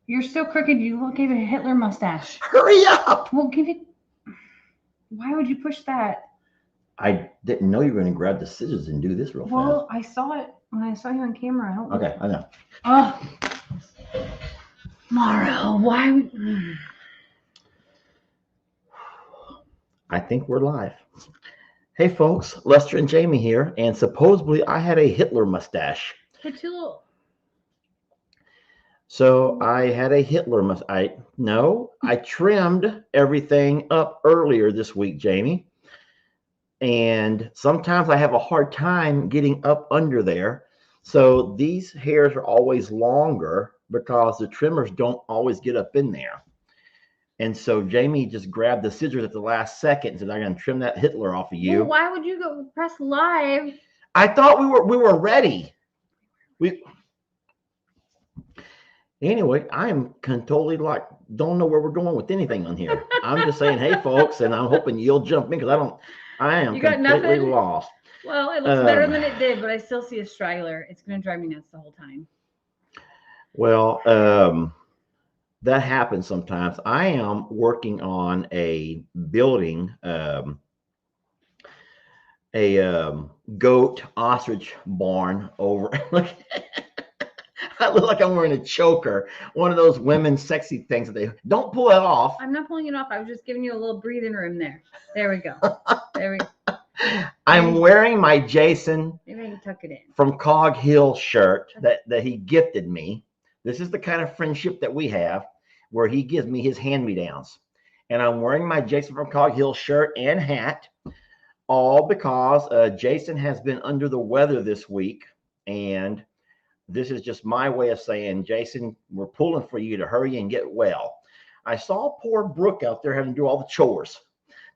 You're still crooked. You gave it a Hitler mustache. Hurry up! Well, give it. Why would you push that? I didn't know you were going to grab the scissors and do this real fast. Well, I saw it when I saw you on camera. I don't. Okay, I know. Oh, Mara, why? I think we're live. Hey folks, Lester and Jamie here, and supposedly I had a Hitler mustache. But you. So I had a Hitler mustache. I trimmed everything up earlier this week, Jamie. And sometimes I have a hard time getting up under there. So these hairs are always longer because the trimmers don't always get up in there. And so Jamie just grabbed the scissors at the last second and said, "I'm going to trim that Hitler off of you." Well, why would you go press live? I thought we were ready. Anyway, I am totally don't know where we're going with anything on here. I'm just saying, hey folks, and I'm hoping you'll jump in because I am completely lost. Well, it looks better than it did, but I still see a straggler. It's going to drive me nuts the whole time. Well, that happens sometimes. I am working on a building, a goat ostrich barn over. I look like I'm wearing a choker, one of those women's sexy things that they don't pull it off. I'm not pulling it off. I was just giving you a little breathing room there. There we go. There we go. I'm wearing my Jason Maybe I can tuck it in. From Cog Hill shirt that he gifted me. This is the kind of friendship that we have where he gives me his hand-me-downs. And I'm wearing my Jason from Cog Hill shirt and hat, all because Jason has been under the weather this week. And this is just my way of saying, Jason, we're pulling for you to hurry and get well. I saw poor Brooke out there having to do all the chores.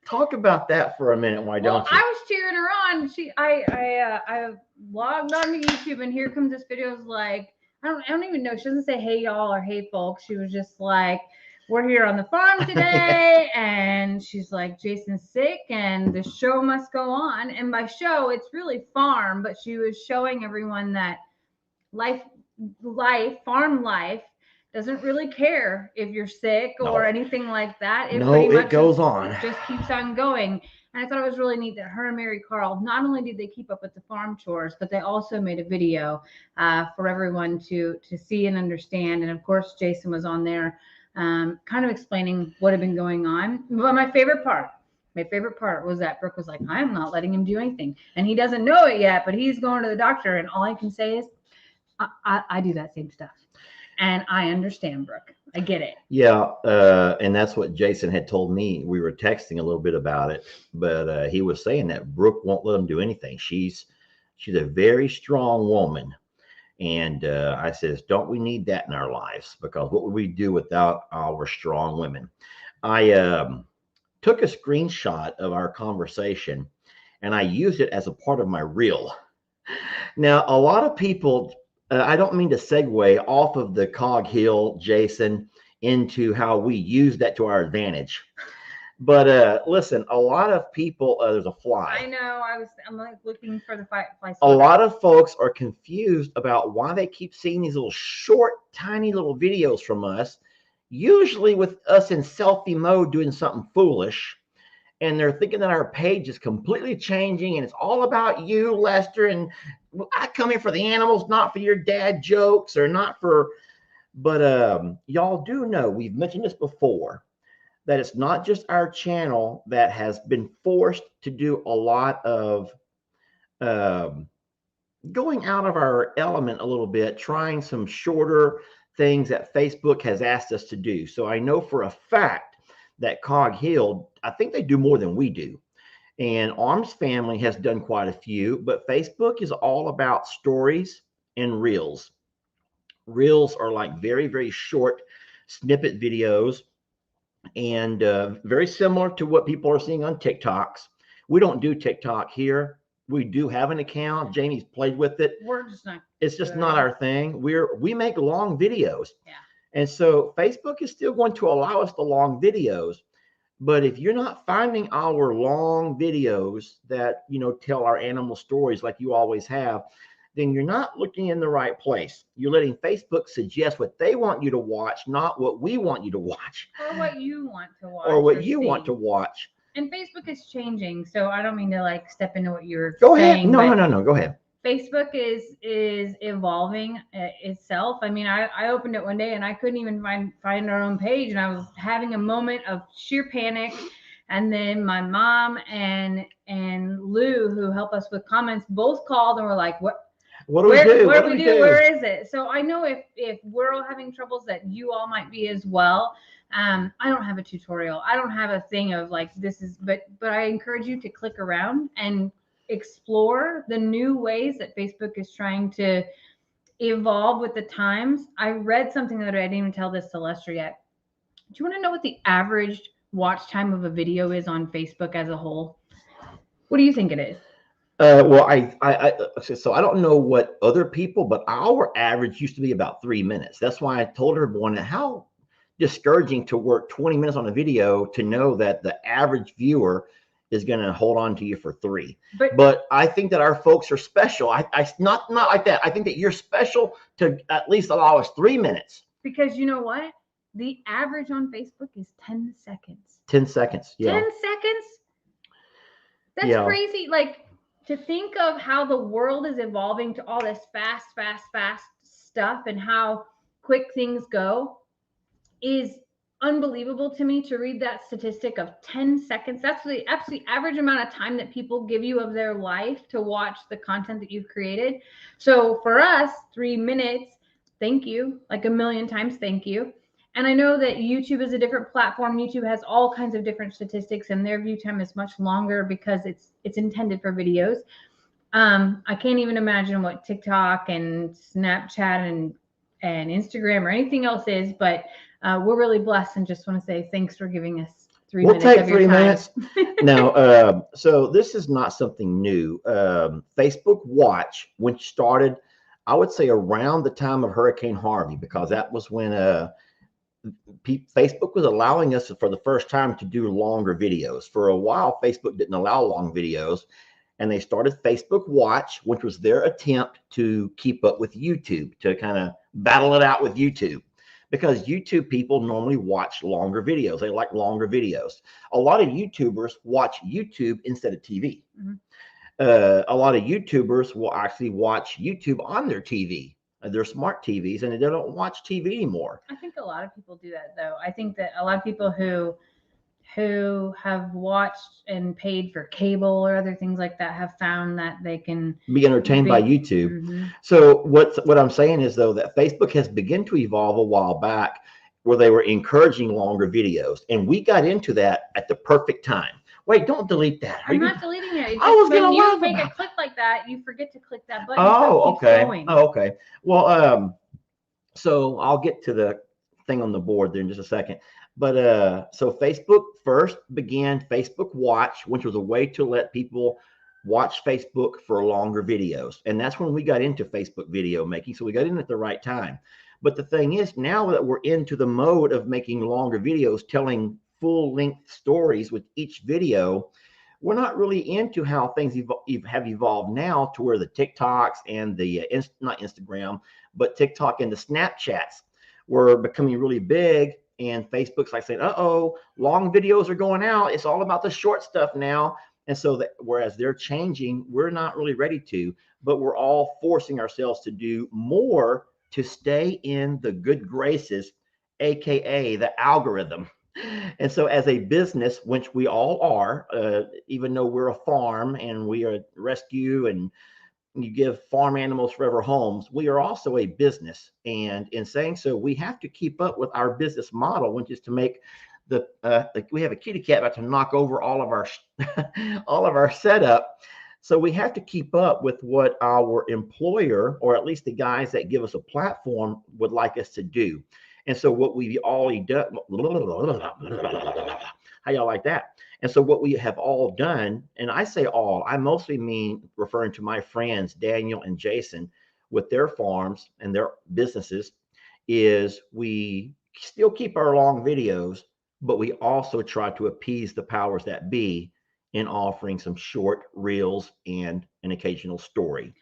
Talk about that for a minute. Why don't you? I was cheering her on. I logged on to YouTube, and here comes this video. It's like, I don't even know. She doesn't say hey y'all or hey folks. She was just like, we're here on the farm today, and she's like, Jason's sick, and the show must go on. And by show, it's really farm, but she was showing everyone that farm life doesn't really care if you're sick or anything like that. It goes on. Just keeps on going. And I thought it was really neat that her and Mary Carl, not only did they keep up with the farm chores, but they also made a video for everyone to see and understand. And of course, Jason was on there kind of explaining what had been going on. But my favorite part was that Brooke was like, I'm not letting him do anything. And he doesn't know it yet, but he's going to the doctor. And all I can say is, I do that same stuff. And I understand, Brooke. I get it. Yeah, and that's what Jason had told me. We were texting a little bit about it, but he was saying that Brooke won't let him do anything. She's a very strong woman. And I says, don't we need that in our lives? Because what would we do without our strong women? I took a screenshot of our conversation, and I used it as a part of my reel. Now, a lot of people... I don't mean to segue off of the Cog Hill, Jason, into how we use that to our advantage. But listen, a lot of people, there's a fly. I know. I'm like looking for the fly. A lot of folks are confused about why they keep seeing these little short, tiny little videos from us, usually with us in selfie mode doing something foolish. And they're thinking that our page is completely changing and it's all about you, Lester. And I come here for the animals, not for your dad jokes or not for, but y'all do know, we've mentioned this before, that it's not just our channel that has been forced to do a lot of going out of our element a little bit, trying some shorter things that Facebook has asked us to do. So I know for a fact that Cog Hill, I think they do more than we do. And Arms Family has done quite a few, but Facebook is all about stories and reels. Reels are like very, very short snippet videos and very similar to what people are seeing on TikToks. We don't do TikTok here. We do have an account. Jamie's played with it. It's just not our thing. We make long videos. Yeah. And so Facebook is still going to allow us the long videos. But if you're not finding our long videos that, tell our animal stories like you always have, then you're not looking in the right place. You're letting Facebook suggest what they want you to watch, not what we want you to watch. Or what you want to watch. Or what you want to watch. And Facebook is changing, so I don't mean to like step into what you're Go saying. Ahead. No. Go ahead. Facebook is evolving itself. I mean, I opened it one day and I couldn't even find our own page, and I was having a moment of sheer panic. And then my mom and Lou, who help us with comments, both called and were like, "What do we do? What do we do? Where is it?" So I know if we're all having troubles, that you all might be as well. I don't have a tutorial. I don't have a thing of like this is, but I encourage you to click around and explore the new ways that Facebook is trying to evolve with the times. I read something that I didn't even tell this to Lester yet. Do you want to know what the average watch time of a video is on Facebook as a whole? What do you think it is? Well, so I don't know what other people, but our average used to be about 3 minutes. That's why I told everyone how discouraging to work 20 minutes on a video to know that the average viewer is going to hold on to you for 3. But I think that our folks are special. I not like that. I think that you're special to at least allow us 3 minutes. Because you know what? The average on Facebook is 10 seconds. 10 seconds. Yeah. 10 seconds? That's crazy. Like, to think of how the world is evolving to all this fast stuff and how quick things go is unbelievable to me. To read that statistic of 10 seconds, that's the absolute average amount of time that people give you of their life to watch the content that you've created. So for us, 3 minutes, thank you, like a million times thank you. And I know that YouTube is a different platform. YouTube has all kinds of different statistics, and their view time is much longer because it's intended for videos. I can't even imagine what TikTok and Snapchat and Instagram or anything else is, but we're really blessed, and just want to say thanks for giving us 3 minutes. We'll take 3 minutes. Now, so this is not something new. Facebook Watch, which started, I would say, around the time of Hurricane Harvey, because that was when Facebook was allowing us for the first time to do longer videos. For a while, Facebook didn't allow long videos, and they started Facebook Watch, which was their attempt to keep up with YouTube, to kind of battle it out with YouTube. Because YouTube people normally watch longer videos. They like longer videos. A lot of YouTubers watch YouTube instead of TV. Mm-hmm. A lot of YouTubers will actually watch YouTube on their TV. They're smart TVs, and they don't watch TV anymore. I think a lot of people do that, though. I think that a lot of people who have watched and paid for cable or other things like that have found that they can be entertained by YouTube. Mm-hmm. So what I'm saying is, though, that Facebook has begun to evolve a while back, where they were encouraging longer videos, and we got into that at the perfect time. Wait, don't delete that. I'm not deleting it. I was going to you make a click like that, you forget to click that button. Oh, okay. Oh, okay. Well, so I'll get to the thing on the board there in just a second. But so Facebook first began Facebook Watch, which was a way to let people watch Facebook for longer videos. And that's when we got into Facebook video making. So we got in at the right time. But the thing is, now that we're into the mode of making longer videos, telling full-length stories with each video, we're not really into how things have evolved now, to where the TikToks and the not Instagram, but TikTok and the Snapchats were becoming really big. And Facebook's like saying, long videos are going out. It's all about the short stuff now. And so that, whereas they're changing, we're not really ready to, but we're all forcing ourselves to do more to stay in the good graces, AKA the algorithm. And so as a business, which we all are, even though we're a farm and we are rescue and you give farm animals forever homes, we are also a business. And in saying so, we have to keep up with our business model, which is to make we have a kitty cat about to knock over all of our all of our setup. So we have to keep up with what our employer, or at least the guys that give us a platform, would like us to do. And so what we've all done, how y'all like that? And so what we have all done, and I say all, I mostly mean referring to my friends, Daniel and Jason, with their farms and their businesses, is we still keep our long videos, but we also try to appease the powers that be in offering some short reels and an occasional story.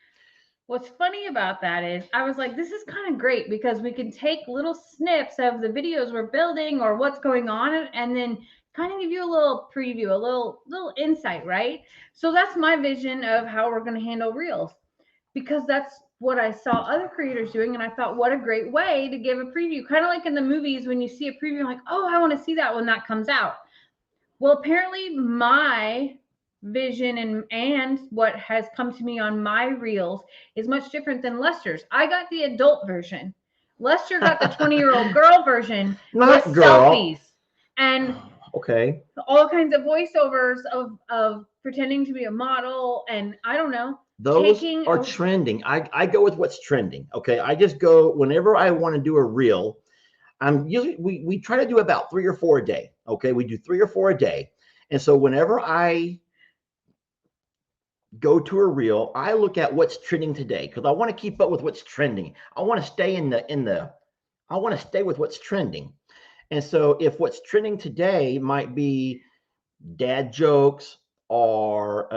What's funny about that is I was like, this is kind of great because we can take little snips of the videos we're building or what's going on and then kind of give you a little preview, a little insight, right? So that's my vision of how we're going to handle reels because that's what I saw other creators doing. And I thought, what a great way to give a preview. Kind of like in the movies when you see a preview, like, oh, I want to see that when that comes out. Well, apparently my vision and what has come to me on my reels is much different than Lester's. I got the adult version. Lester got the 20-year-old girl version with Not girl. selfies and Okay. all kinds of voiceovers of pretending to be a model and I don't know. Those are trending. I go with what's trending. Okay. I just go whenever I want to do a reel. I'm usually we try to do about 3 or 4 a day. Okay. We do 3 or 4 a day. And so whenever I go to a reel, I look at what's trending today because I want to keep up with what's trending. I want to stay I want to stay with what's trending. And so if what's trending today might be dad jokes or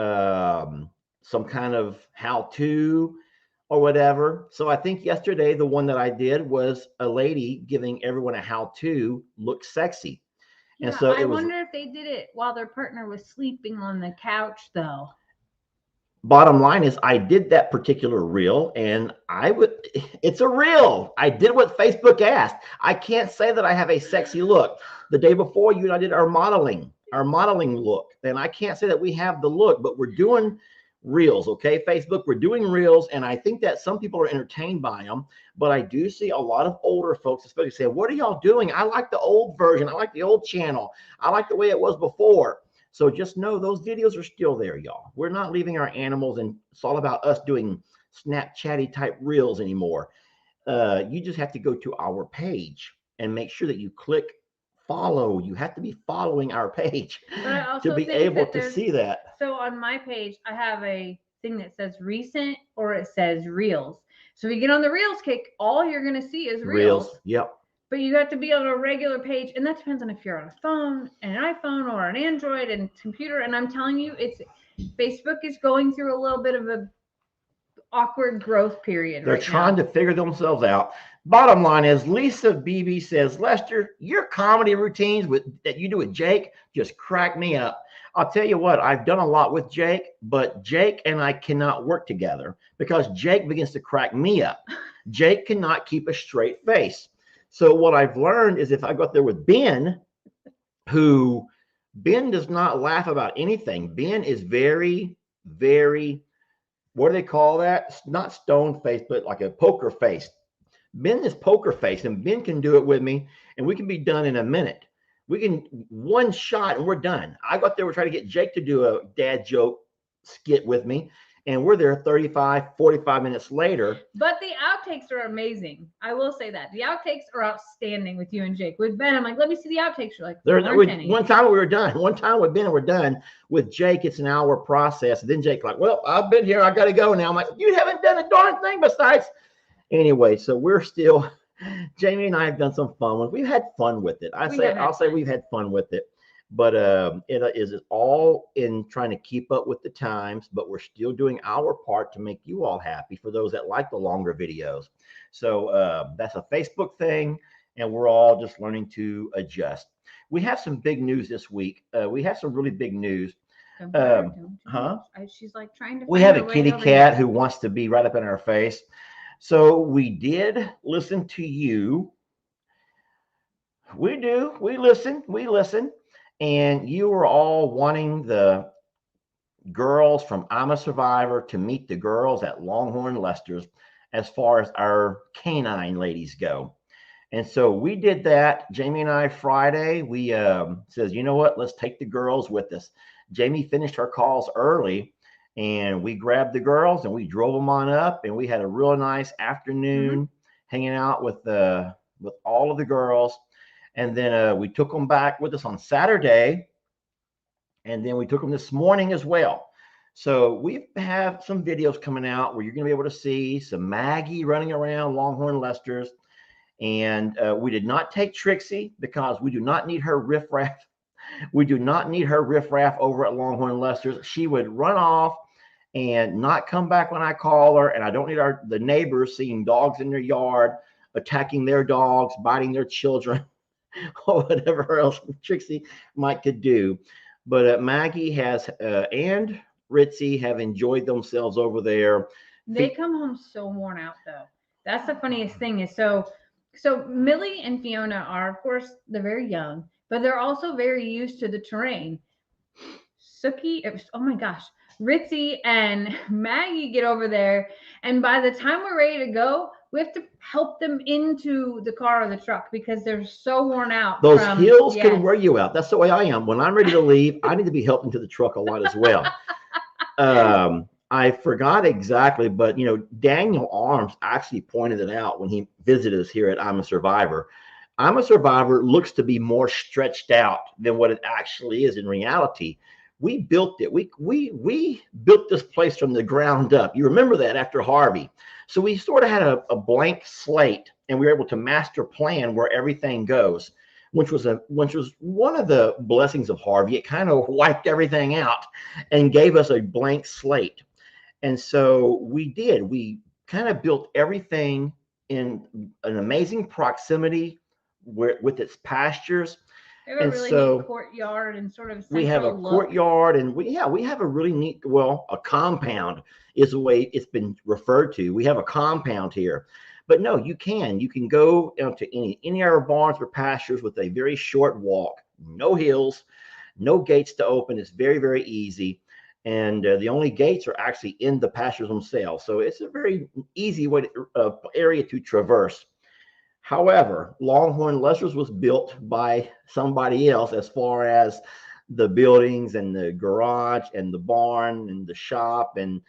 some kind of how-to or whatever. So I think yesterday the one that I did was a lady giving everyone a how-to look sexy. Yeah, and so I wonder if they did it while their partner was sleeping on the couch though. Bottom line is I did that particular reel and it's a reel. I did what Facebook asked. I can't say that I have a sexy look. The day before you and I did our modeling look. And I can't say that we have the look, but we're doing reels. Okay. Facebook, we're doing reels. And I think that some people are entertained by them, but I do see a lot of older folks, especially say, what are y'all doing? I like the old version. I like the old channel. I like the way it was before. So just know those videos are still there, y'all. We're not leaving our animals, and it's all about us doing Snapchatty type reels anymore. You just have to go to our page and make sure that you click follow. You have to be following our page to be able to see that. So on my page, I have a thing that says recent or it says reels. So if you get on the reels kick, all you're going to see is reels. Yep. But you have to be on a regular page, and that depends on if you're on a phone, an iPhone, or an Android and computer. And I'm telling you, Facebook is going through a little bit of a awkward growth period. They're trying to figure themselves out. Bottom line is, Lisa BB says, Lester, your comedy routines that you do with Jake just crack me up. I'll tell you what, I've done a lot with Jake, but Jake and I cannot work together because Jake begins to crack me up. Jake cannot keep a straight face. So what I've learned is if I go up there with Ben does not laugh about anything. Ben is very, very, what do they call that? Not stone face, but like a poker face. Ben is poker face, and Ben can do it with me, and we can be done in a minute. We can one shot and we're done. I go up there, we're trying to get Jake to do a dad joke skit with me. And we're there 35, 45 minutes later. But the outtakes are amazing. I will say that. The outtakes are outstanding with you and Jake. With Ben, I'm like, let me see the outtakes. You're like, one time we were done. One time with Ben, we're done. With Jake, it's an hour process. And then Jake's like, well, I've been here. I got to go now. I'm like, you haven't done a darn thing besides. Anyway, so we're still, Jamie and I have done some fun. We've had fun with it. I'll say we've had fun with it. But it is all in trying to keep up with the times, but we're still doing our part to make you all happy for those that like the longer videos. So that's a Facebook thing, and we're all just learning to adjust. We have some big news this week. We have some really big news. She's like trying to. We have a kitty cat who wants to be right up in our face. So we did listen to you. We do. We listen. And you were all wanting the girls from I'm a Survivor to meet the girls at Longhorn Lester's as far as our canine ladies go. And so we did that. Jamie and I Friday, we says, you know what, let's take the girls with us. Jamie finished her calls early and we grabbed the girls and we drove them on up, and we had a real nice afternoon hanging out with all of the girls. And then we took them back with us on Saturday. And then we took them this morning as well. So we have some videos coming out where you're going to be able to see some Maggie running around Longhorn Lester's. And we did not take Trixie because we do not need her riffraff. We do not need her riffraff over at Longhorn Lester's. She would run off and not come back when I call her. And I don't need the neighbors seeing dogs in their yard, attacking their dogs, biting their children, or whatever else Trixie might could do. But Maggie has and Ritzy have enjoyed themselves over there. They come home so worn out though. That's the funniest thing is so Millie and Fiona are of course they're very young, but they're also very used to the terrain. Sookie, oh my gosh, Ritzy and Maggie get over there, and by the time we're ready to go, we have to help them into the car or the truck because they're so worn out. Those hills can wear you out. That's the way I am. When I'm ready to leave, I need to be helped into the truck a lot as well. I forgot exactly, but you know, Daniel Arms actually pointed it out when he visited us here at I'm a Survivor. I'm a Survivor looks to be more stretched out than what it actually is in reality. We built it. We built this place from the ground up. You remember that after Harvey. So we sort of had a blank slate, and we were able to master plan where everything goes, which was one of the blessings of Harvey. It kind of wiped everything out and gave us a blank slate. And so we did. We kind of built everything in an amazing proximity with its pastures. We have a really neat courtyard and sort of we have a courtyard, and we have a really neat, well, a compound is the way it's been referred to. We have a compound here. But no, you can go to any of our barns or pastures with a very short walk, no hills, no gates to open. It's very, very easy. And the only gates are actually in the pastures themselves. So it's a very easy way area to traverse. However, Longhorn Lester's was built by somebody else as far as the buildings and the garage and the barn and the shop. And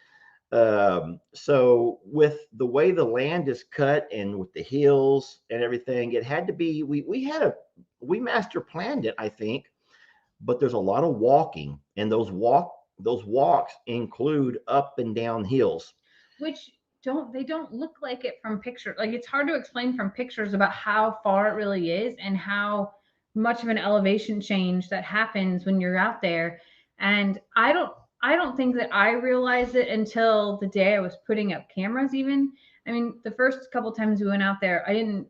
so with the way the land is cut and with the hills and everything, it had to be, we master planned it, I think, but there's a lot of walking, and those walks include up and down hills. Which they don't look like it from pictures. Like it's hard to explain from pictures about how far it really is and how much of an elevation change that happens when you're out there. And I don't think that I realized it until the day I was putting up cameras even. I mean, the first couple times we went out there, I didn't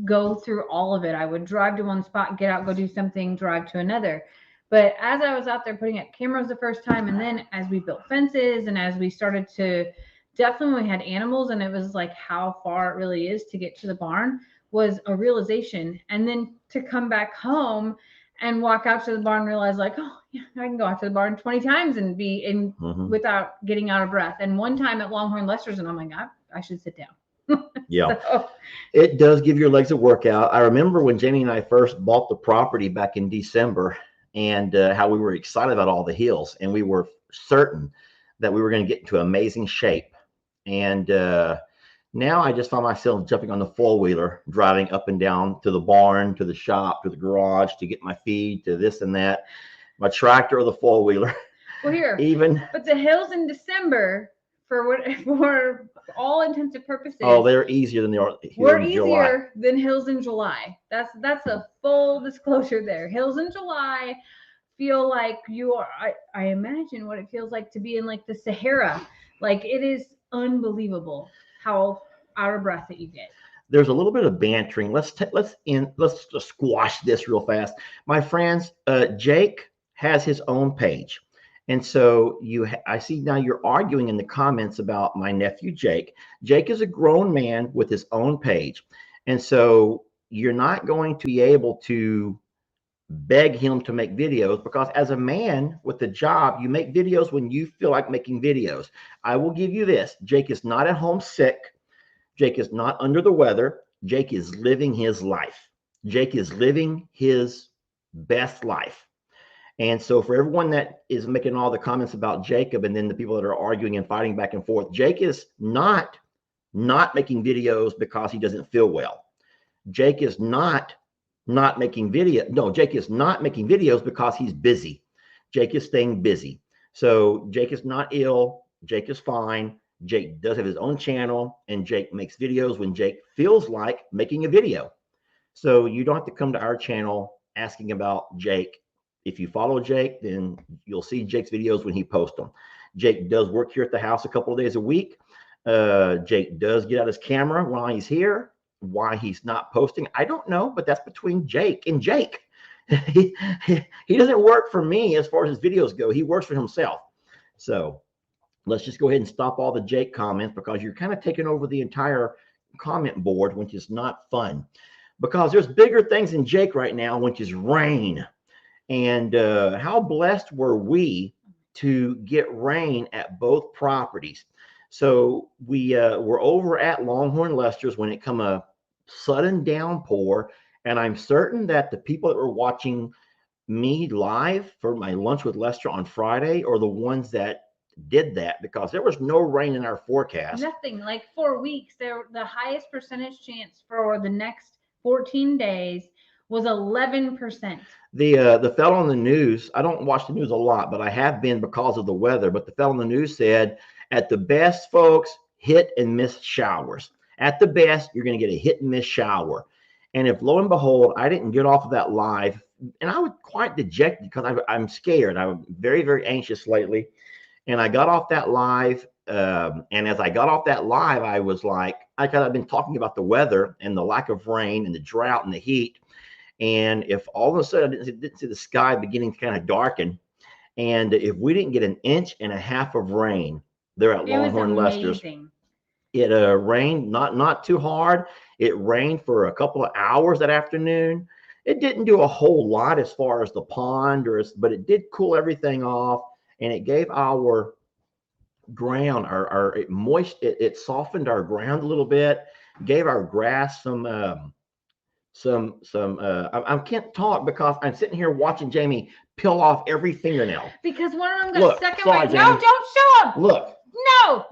go through all of it. I would drive to one spot, get out, go do something, drive to another. But as I was out there putting up cameras the first time, and then as we built fences and as we started to definitely when we had animals, and it was like how far it really is to get to the barn was a realization. And then to come back home and walk out to the barn and realize like, oh yeah, I can go out to the barn 20 times and be in without getting out of breath. And one time at Longhorn Lester's, and I'm like, I should sit down. Yeah. So, it does give your legs a workout. I remember when Jamie and I first bought the property back in December, and how we were excited about all the hills, and we were certain that we were going to get into amazing shape. And now I just find myself jumping on the four-wheeler, driving up and down to the barn, to the shop, to the garage, to get my feed, to this and that. My tractor or the four-wheeler. Well, here, but the hills in December, for all intents and purposes. Oh, they're easier than they are. We're easier than hills in July. That's a full disclosure there. Hills in July feel like you are. I imagine what it feels like to be in like the Sahara. Like it is unbelievable how out of breath that you get. There's a little bit of bantering. Let's just squash this real fast, my friends. Jake has his own page. And so I see now you're arguing in the comments about my nephew, Jake. Jake is a grown man with his own page. And so you're not going to be able to beg him to make videos, because as a man with a job, you make videos when you feel like making videos. I will give you this. Jake is not at home sick. Jake is not under the weather. Jake is living his life. Jake is living his best life. And so for everyone that is making all the comments about Jacob, and then the people that are arguing and fighting back and forth, Jake is not making videos because he doesn't feel well. Jake is not making video. No, Jake is not making videos because he's busy. Jake is staying busy. So Jake is not ill. Jake is fine. Jake does have his own channel, and Jake makes videos when Jake feels like making a video. So you don't have to come to our channel asking about Jake. If you follow Jake, then you'll see Jake's videos when he posts them. Jake does work here at the house a couple of days a week. Jake does get out his camera while he's here. Why he's not posting, I don't know, but that's between Jake and Jake. he doesn't work for me as far as his videos go. He works for himself. So let's just go ahead and stop all the Jake comments, because you're kind of taking over the entire comment board, which is not fun, because there's bigger things than Jake right now, which is rain. And how blessed were we to get rain at both properties. So we were over at Longhorn Lester's when it come a sudden downpour, and I'm certain that the people that were watching me live for my lunch with Lester on Friday are the ones that did that, because there was no rain in our forecast. Nothing. Like 4 weeks, the highest percentage chance for the next 14 days was 11%. The fellow on the news, I don't watch the news a lot, but I have been because of the weather. But the fellow on the news said, at the best, folks, hit and miss showers. At the best, you're going to get a hit and miss shower. And if lo and behold, I didn't get off of that live, and I was quite dejected because I'm scared. I'm very, very anxious lately. And I got off that live. And as I got off that live, I was like, I've been talking about the weather and the lack of rain and the drought and the heat. And if all of a sudden I didn't see the sky beginning to kind of darken, and if we didn't get 1.5 inches of rain there at Longhorn Lester's, it rained not too hard. It rained for a couple of hours that afternoon. It didn't do a whole lot as far as the pond, but it did cool everything off, and it gave our ground, it softened our ground a little bit, gave our grass I can't talk because I'm sitting here watching Jamie peel off every fingernail. Because one of them got stuck in my... Jamie. No, don't show them. Look. No.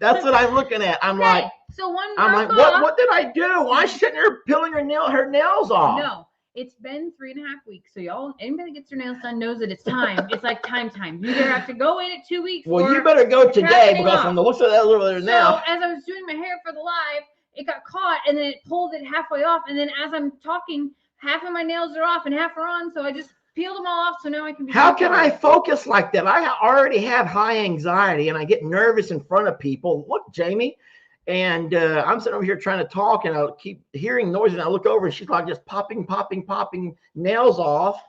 That's what I'm looking at. I'm like, what did I do? Why is she sitting here peeling her nails off? No, it's been 3.5 weeks. So y'all, anybody that gets their nails done knows that it's time. It's like time. You either have to go in at 2 weeks. Well, you better go today, because from the looks of that over there now. So as I was doing my hair for the live, it got caught, and then it pulled it halfway off. And then as I'm talking, half of my nails are off and half are on. So I just peeled them all off. So now I can be... How can I focus like that? I already have high anxiety, and I get nervous in front of people. Look, Jamie. And I'm sitting over here trying to talk, and I keep hearing noise, and I look over, and she's like just popping nails off.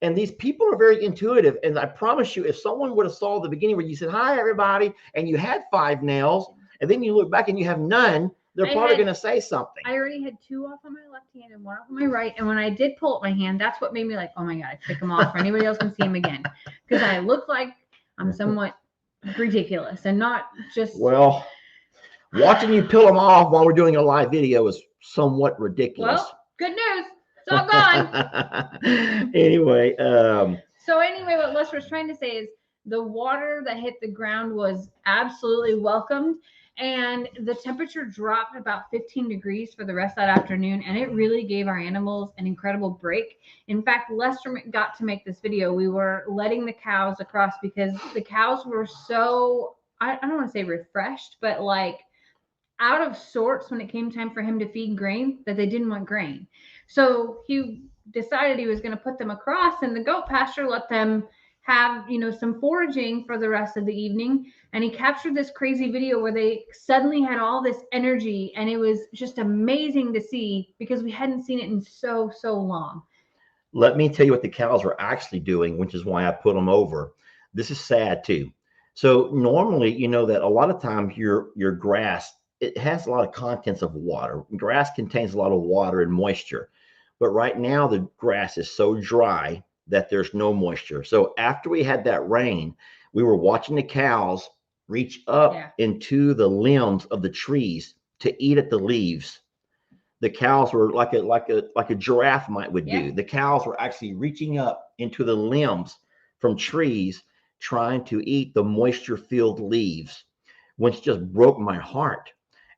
And these people are very intuitive. And I promise you, if someone would have saw the beginning where you said, hi, everybody, and you had 5 nails, and then you look back and you have none, they're probably going to say something. I already had 2 off on my left hand and 1 off on my right. And when I did pull up my hand, that's what made me like, oh my God, I took them off, or anybody else can see them again. Because I look like I'm somewhat ridiculous and not just... Well, watching you peel them off while we're doing a live video is somewhat ridiculous. Well, good news. It's all gone. Anyway. So anyway, what Lester was trying to say is the water that hit the ground was absolutely welcomed. And the temperature dropped about 15 degrees for the rest of that afternoon. And it really gave our animals an incredible break. In fact, Lester got to make this video. We were letting the cows across because the cows were so, I don't want to say refreshed, but like out of sorts when it came time for him to feed grain, that they didn't want grain. So he decided he was going to put them across in the goat pasture, let them have, some foraging for the rest of the evening. And he captured this crazy video where they suddenly had all this energy, and it was just amazing to see because we hadn't seen it in so long. Let me tell you what the cows were actually doing, which is why I put them over. This is sad too. So normally, that a lot of times your grass, it has a lot of contents of water. Grass contains a lot of water and moisture, but right now the grass is so dry that there's no moisture. So after we had that rain, we were watching the cows reach up into the limbs of the trees to eat at the leaves. The cows were like a giraffe would do. The cows were actually reaching up into the limbs from trees, trying to eat the moisture-filled leaves, which just broke my heart.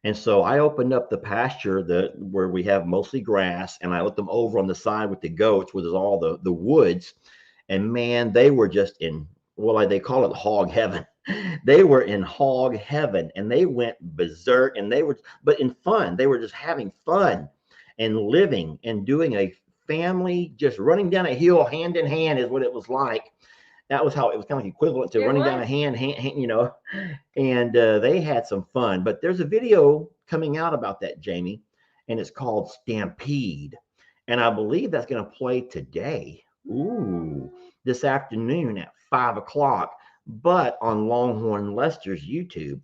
And so I opened up the pasture where we have mostly grass, and I let them over on the side with the goats, where there's all the woods. And man, they were just in, they call it hog heaven. They were in hog heaven, and they went berserk, and but in fun. They were just having fun and living and doing a family, just running down a hill hand in hand is what it was like. That was how it was kind of like equivalent to It running down a was. hand, you know. And they had some fun. But there's a video coming out about that, Jamie, and it's called Stampede. And I believe that's going to play today. Ooh, this afternoon at 5 o'clock, but on Longhorn Lester's YouTube,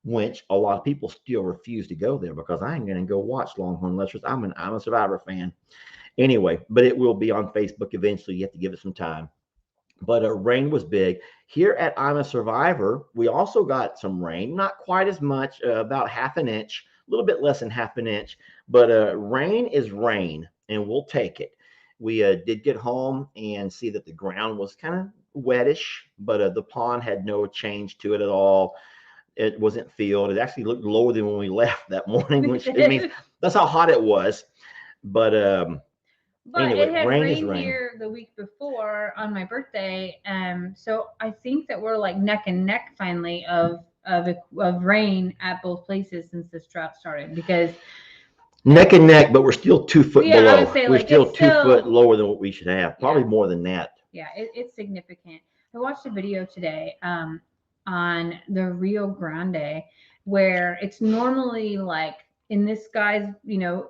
which a lot of people still refuse to go there because I ain't going to go watch Longhorn Lester's. I'm a Survivor fan. Anyway, but it will be on Facebook eventually. You have to give it some time. But rain was big. Here at I'm a Survivor, we also got some rain, not quite as much, about half an inch, a little bit less than half an inch, but rain is rain, and we'll take it. We did get home and see that the ground was kind of wettish, but the pond had no change to it at all. It wasn't filled. It actually looked lower than when we left that morning, which it means that's how hot it was. But anyway, it had rain is rained rain. here the week before on my birthday. So I think that we're like neck and neck finally of rain at both places since this drought started, because Neck and neck, but we're still 2 foot yeah, I below. would say We're like still it's 2 foot so lower than what we should have. Probably Yeah. more than that. yeah, it's significant. I watched a video today on the Rio Grande where it's normally like in this guy's,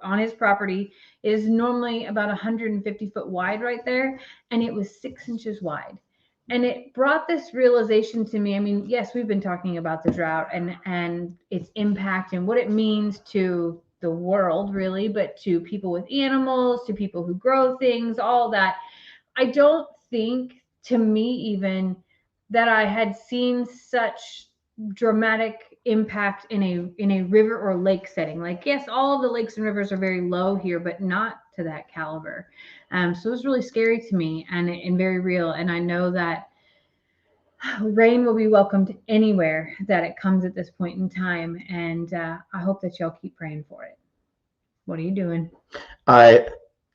on his property is normally about 150 foot wide right there, and it was 6 inches wide. And it brought this realization to me. I mean, yes, we've been talking about the drought and its impact and what it means to the world, really, but to people with animals, to people who grow things, all that. I don't think, to me even, that I had seen such dramatic impact in a river or lake setting. Like, yes, all of the lakes and rivers are very low here, but not to that caliber. So it was really scary to me and very real. And I know that rain will be welcomed anywhere that it comes at this point in time. And I hope that y'all keep praying for it. What are you doing?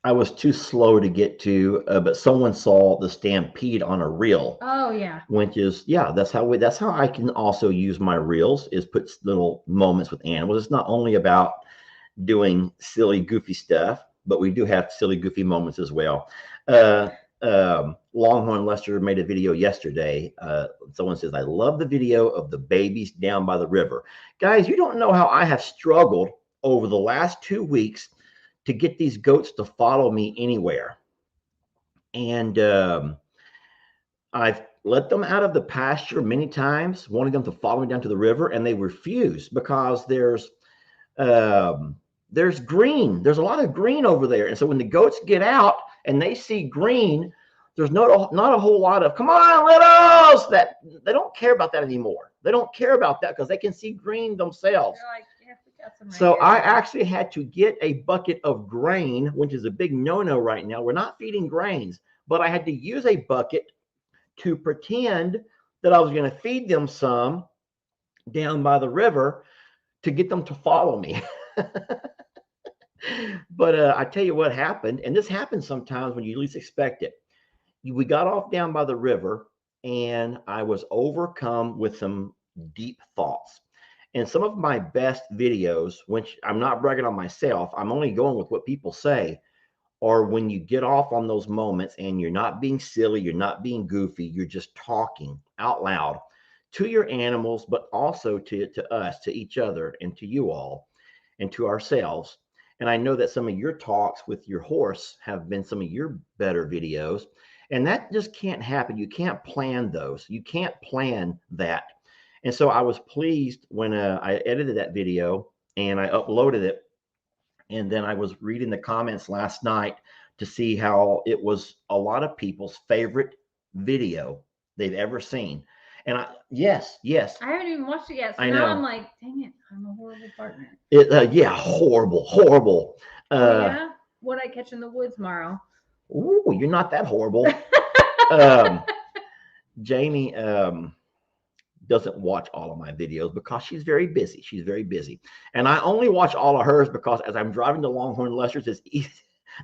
I was too slow to get to, but someone saw the stampede on a reel. Oh yeah, which is that's how I can also use my reels, is put little moments with animals. It's not only about doing silly goofy stuff, but we do have silly goofy moments as well. Longhorn Lester made a video yesterday. Someone says, I love the video of the babies down by the river. Guys, you don't know how I have struggled over the last 2 weeks to get these goats to follow me anywhere. And I've let them out of the pasture many times, wanting them to follow me down to the river, and they refuse because there's green. There's a lot of green over there. And so when the goats get out and they see green, there's not a whole lot of, come on, let us. That they don't care about that anymore. They don't care about that because they can see green themselves. they're like, yeah, we got some right So here. I actually had to get a bucket of grain, which is a big no-no right now. We're not feeding grains, but I had to use a bucket to pretend that I was going to feed them some down by the river to get them to follow me. But I tell you what happened, and this happens sometimes when you least expect it. We got off down by the river, and I was overcome with some deep thoughts. And some of my best videos, which I'm not bragging on myself, I'm only going with what people say, or when you get off on those moments and you're not being silly, you're not being goofy, you're just talking out loud to your animals, but also to us, to each other, and to you all, and to ourselves. And I know that some of your talks with your horse have been some of your better videos, and that just can't happen. You can't plan those. You can't plan that. And so I was pleased when I edited that video and I uploaded it. And then I was reading the comments last night to see how it was a lot of people's favorite video they've ever seen. And yes. I haven't even watched it yet. So I now know. I'm like, dang it, I'm a horrible partner. Yeah, horrible. Oh yeah? What I catch in the woods tomorrow? Ooh, you're not that horrible. Jamie doesn't watch all of my videos because she's very busy. She's very busy. And I only watch all of hers because as I'm driving to Longhorn Lester's, it's easy.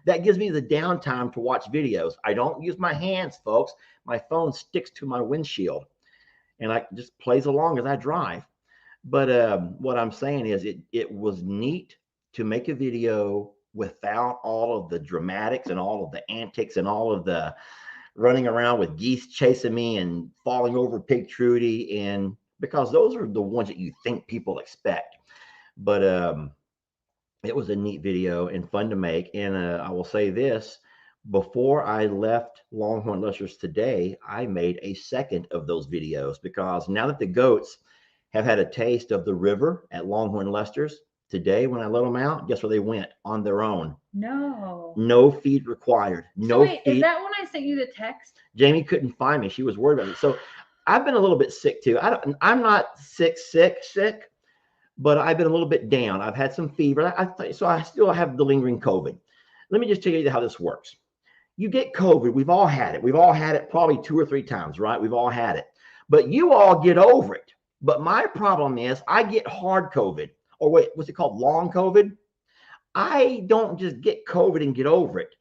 That gives me the downtime to watch videos. I don't use my hands, folks. My phone sticks to my windshield and I just plays along as I drive. But what I'm saying is it was neat to make a video without all of the dramatics and all of the antics and all of the running around with geese chasing me and falling over Pig Trudy, and because those are the ones that you think people expect. But it was a neat video and fun to make. And I will say this: before I left Longhorn Lester's today, I made a second of those videos, because now that the goats have had a taste of the river at Longhorn Lester's, today when I let them out, guess where they went? On their own. No feed required. So wait, feed. Is that when I sent you the text? Jamie couldn't find me. She was worried about it. So I've been a little bit sick too. I'm not sick, but I've been a little bit down. I've had some fever. So I still have the lingering COVID. Let me just tell you how this works. You get COVID. We've all had it. We've all had it probably 2 or 3 times, right? We've all had it. But you all get over it. But my problem is I get hard COVID. Or wait, what's it called? Long COVID? I don't just get COVID and get over it.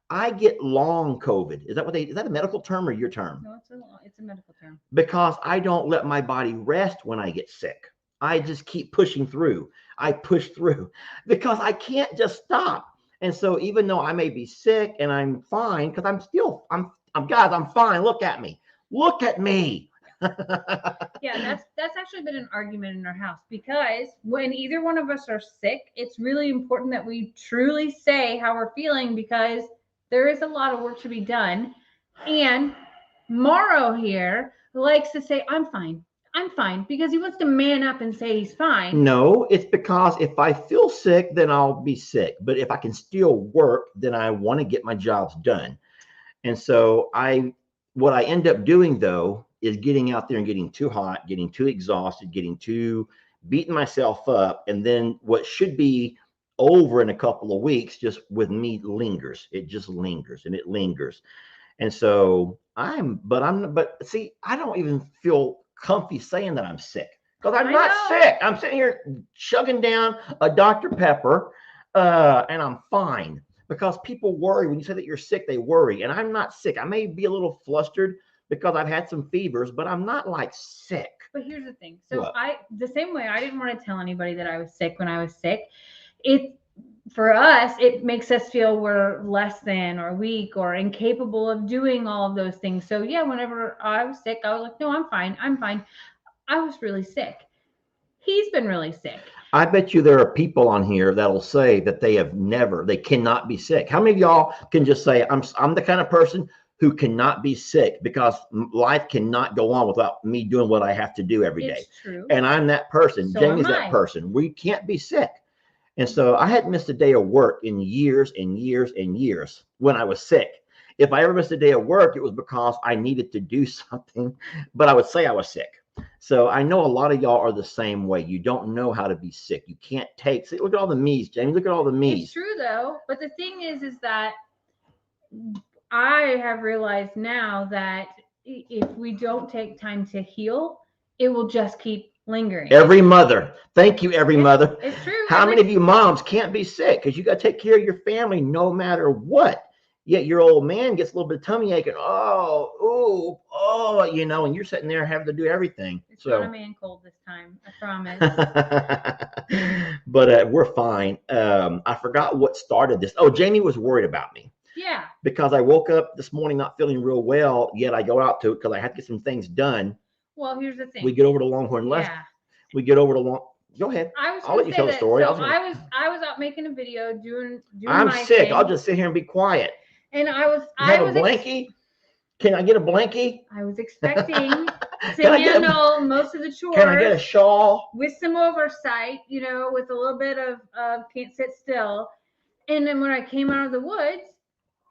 I get long COVID. Is that a medical term or your term? No, it's a medical term. Because I don't let my body rest when I get sick. I just keep pushing through. I push through because I can't just stop. And so even though I may be sick and I'm fine, because I'm fine. Look at me. Look at me. Yeah, that's actually been an argument in our house, because when either one of us are sick, it's really important that we truly say how we're feeling, because there is a lot of work to be done. And Morrow here likes to say, I'm fine, because he wants to man up and say he's fine. No, it's because if I feel sick, then I'll be sick. But if I can still work, then I want to get my jobs done. And so what I end up doing though is getting out there and getting too hot, getting too exhausted, beating myself up. And then what should be over in a couple of weeks, just with me lingers. It just lingers and it lingers. And so but see, I don't even feel comfy saying that I'm sick, because I'm not sick. I'm sitting here chugging down a Dr. Pepper, and I'm fine. Because people worry when you say that you're sick, they worry. And I'm not sick. I may be a little flustered because I've had some fevers, but I'm not like sick. But here's the thing. So the same way I didn't want to tell anybody that I was sick when I was sick. For us, it makes us feel we're less than or weak or incapable of doing all of those things. So yeah, whenever I was sick, I was like, no, I'm fine. I was really sick. He's been really sick. I bet you there are people on here that'll say that they cannot be sick. How many of y'all can just say, I'm the kind of person who cannot be sick, because life cannot go on without me doing what I have to do every day. It's true. And I'm that person. So Jamie's that person. We can't be sick. And so I hadn't missed a day of work in years and years and years when I was sick. If I ever missed a day of work, it was because I needed to do something, but I would say I was sick. So I know a lot of y'all are the same way. You don't know how to be sick. You can't see, look at all the me's, Jamie. Look at all the me's. It's true though. But the thing is that I have realized now that if we don't take time to heal, it will just keep lingering. Every mother. Thank you, every mother. It's true. How many of you moms can't be sick? Because you got to take care of your family no matter what. Yet your old man gets a little bit of tummy ache and and you're sitting there having to do everything. It's not a man cold this time, I promise. But we're fine. I forgot what started this. Oh, Jamie was worried about me. Yeah. Because I woke up this morning not feeling real well, yet I go out to it because I had to get some things done. Well, here's the thing. We get over to Longhorn Lester. Yeah. We get over to Go ahead. I'll let you tell the story. So I was out making a video doing I'm sick. Thing. I'll just sit here and be quiet. And I was a blankie? Can I get a blankie? I was expecting to handle most of the chores. Can I get a shawl? With some oversight, with a little bit of can't sit still. And then when I came out of the woods,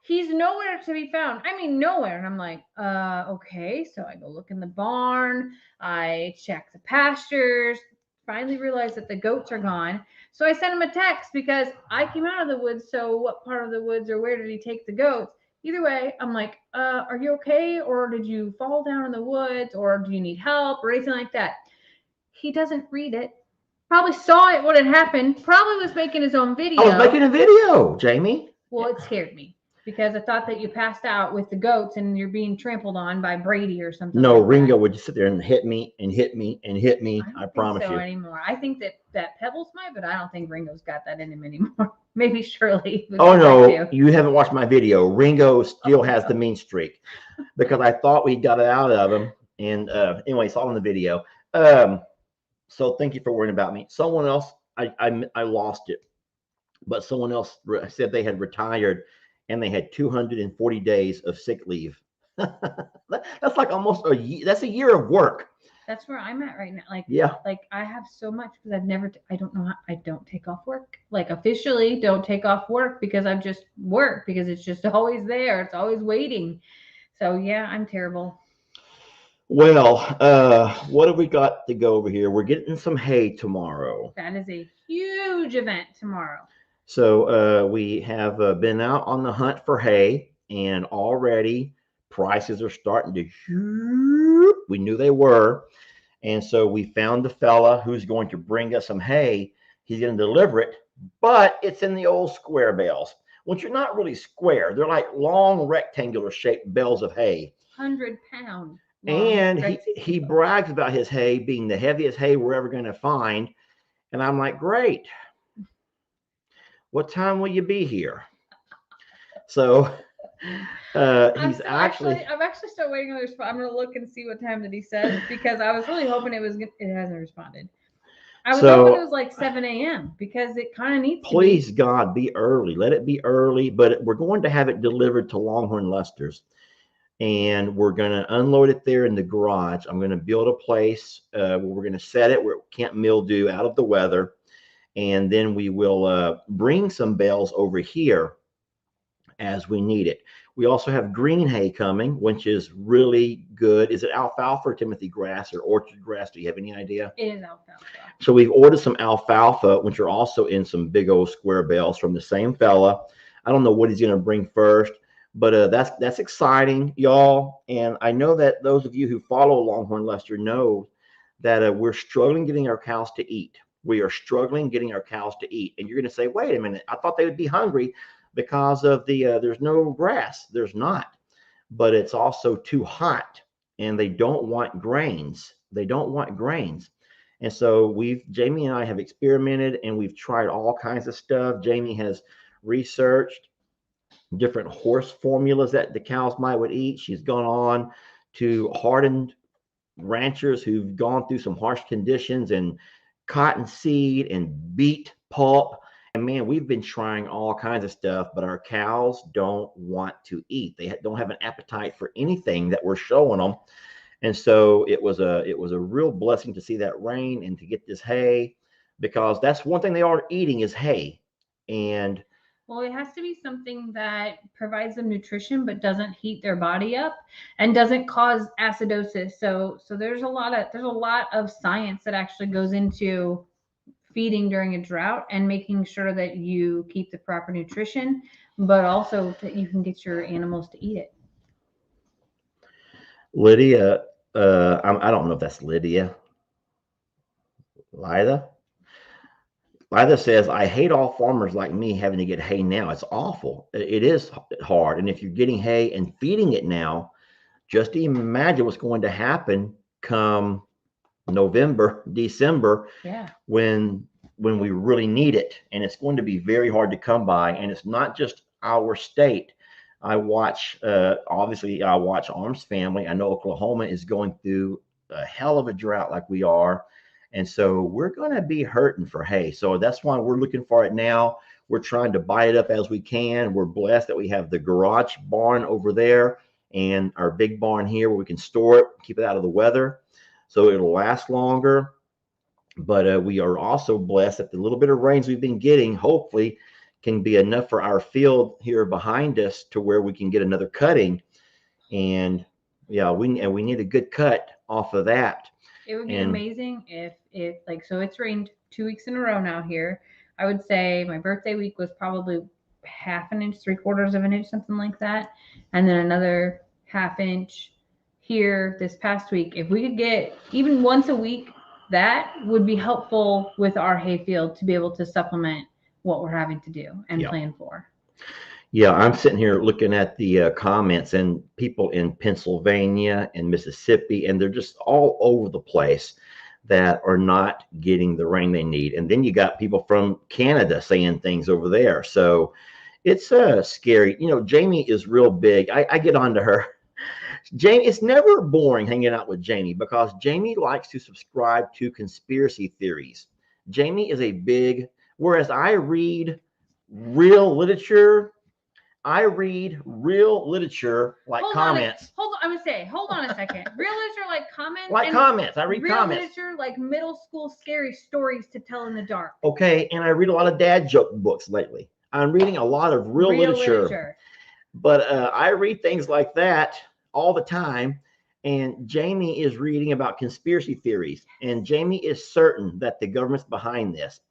he's nowhere to be found. I mean, nowhere. And I'm like, okay. So I go look in the barn. I check the pastures. Finally realized that the goats are gone. So I sent him a text because I came out of the woods. So what part of the woods or where did he take the goats? Either way, I'm like, are you okay? Or did you fall down in the woods? Or do you need help or anything like that? He doesn't read it. Probably saw it, what had happened. Probably was making his own video. I was making a video, Jamie. Well, it scared me because I thought that you passed out with the goats and you're being trampled on by Brady or something. No, like Ringo would just sit there and hit me and hit me and hit me. I promise you. Anymore. I think that Pebbles might, but I don't think Ringo's got that in him anymore. Maybe Shirley. Oh no, you haven't watched my video. Ringo still has the mean streak. because I thought we got it out of him. And anyway, it's all in the video. So thank you for worrying about me. Someone else, I lost it, but someone else said they had retired and they had 240 days of sick leave. That's like almost a year. That's a year of work. That's where I'm at right now. Yeah. Like I have so much because I've never, I don't know how, I don't take off work. Like officially don't take off work because I've just worked because it's just always there. It's always waiting. So yeah, I'm terrible. Well, what have we got to go over here? We're getting some hay tomorrow. That is a huge event tomorrow. So we have been out on the hunt for hay, and already prices are starting to. We knew they were, and so we found the fella who's going to bring us some hay. He's going to deliver it, but it's in the old square bales, which are not really square. They're like long rectangular shaped bales of hay. 100-pound. And he brags about his hay being the heaviest hay we're ever going to find. And I'm like, great. What time will you be here? So he's actually I'm actually still waiting on the response. I'm going to look and see what time that he said because I was really hoping it hasn't responded. I was hoping it was like 7 a.m. because it kind of needs to be. Please, God, be early. Let it be early. But we're going to have it delivered to Longhorn Lester's. And we're going to unload it there in the garage. I'm going to build a place where we're going to set it where it can't mildew out of the weather. And then we will bring some bales over here as we need it. We also have green hay coming, which is really good. Is it alfalfa or Timothy grass or orchard grass? Do you have any idea? It is alfalfa. So we've ordered some alfalfa, which are also in some big old square bales from the same fella. I don't know what he's going to bring first. But that's exciting, y'all. And I know that those of you who follow Longhorn Lester know that we're struggling getting our cows to eat. We are struggling getting our cows to eat. And you're going to say, wait a minute, I thought they would be hungry because of there's no grass. There's not. But it's also too hot and they don't want grains. They don't want grains. And so Jamie and I have experimented and we've tried all kinds of stuff. Jamie has researched different horse formulas that the cows would eat. She's gone on to hardened ranchers who've gone through some harsh conditions and cotton seed and beet pulp. And man, we've been trying all kinds of stuff, but our cows don't want to eat. They don't have an appetite for anything that we're showing them. And so it was a real blessing to see that rain and to get this hay, because that's one thing they are eating is hay. And well, it has to be something that provides them nutrition but doesn't heat their body up and doesn't cause acidosis. So there's a lot of science that actually goes into feeding during a drought and making sure that you keep the proper nutrition, but also that you can get your animals to eat it. Lydia, I don't know if that's Lydia. Lida says, I hate all farmers like me having to get hay now. It's awful. It is hard. And if you're getting hay and feeding it now, just imagine what's going to happen come November, December, when we really need it. And it's going to be very hard to come by. And it's not just our state. I watch Arms Family. I know Oklahoma is going through a hell of a drought like we are. And so we're going to be hurting for hay. So that's why we're looking for it now. We're trying to buy it up as we can. We're blessed that we have the garage barn over there and our big barn here where we can store it, keep it out of the weather, so it'll last longer. But we are also blessed that the little bit of rains we've been getting, hopefully, can be enough for our field here behind us to where we can get another cutting. And yeah, we need a good cut off of that. It would be amazing if so it's rained 2 weeks in a row now here. I would say my birthday week was probably half an inch, 3/4 of an inch, something like that. And then another half inch here this past week. If we could get even once a week, that would be helpful with our hay field to be able to supplement what we're having to do and plan for. Yeah, I'm sitting here looking at the comments and people in Pennsylvania and Mississippi, and they're just all over the place that are not getting the rain they need. And then you got people from Canada saying things over there. So it's scary. You know, Jamie is real big. I get on to her. Jamie, it's never boring hanging out with Jamie because Jamie likes to subscribe to conspiracy theories. Jamie is a big, whereas I read real literature, like Hold comments. hold on. I'm gonna say, hold on a second. Real literature like comments. Like and comments. I read real comments. literature like middle school scary stories to tell in the dark. Okay, and I read a lot of dad joke books lately. I'm reading a lot of real literature. But I read things like that all the time. And Jamie is reading about conspiracy theories. And Jamie is certain that the government's behind this.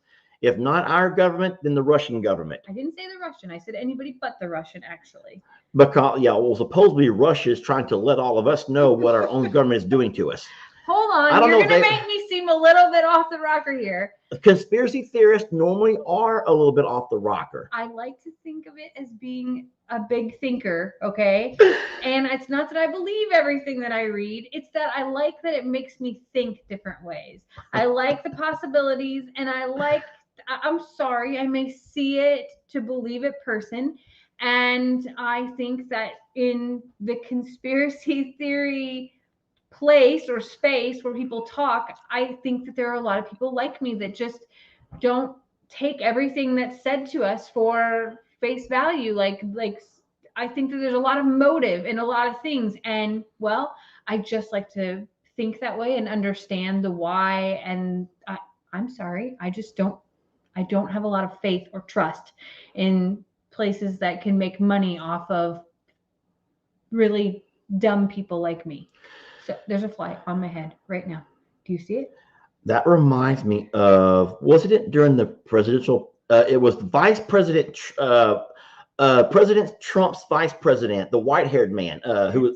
If not our government, then the Russian government. I didn't say the Russian. I said anybody but the Russian, actually. Because, yeah, well, supposedly Russia is trying to let all of us know what our own government is doing to us. Hold on. You're going to make me seem a little bit off the rocker here. Conspiracy theorists normally are a little bit off the rocker. I like to think of it as being a big thinker, okay? And it's not that I believe everything that I read. It's that I like that it makes me think different ways. I like the possibilities, and I'm sorry, I may see it to believe it person. And I think that in the conspiracy theory place or space where people talk, I think that there are a lot of people like me that just don't take everything that's said to us for face value. Like I think that there's a lot of motive in a lot of things. And well, I just like to think that way and understand the why. And I'm sorry, I don't have a lot of faith or trust in places that can make money off of really dumb people like me. So there's a fly on my head right now. Do you see it? That reminds me of, wasn't it during the presidential, it was Vice President, President Trump's vice president, the white-haired man, who?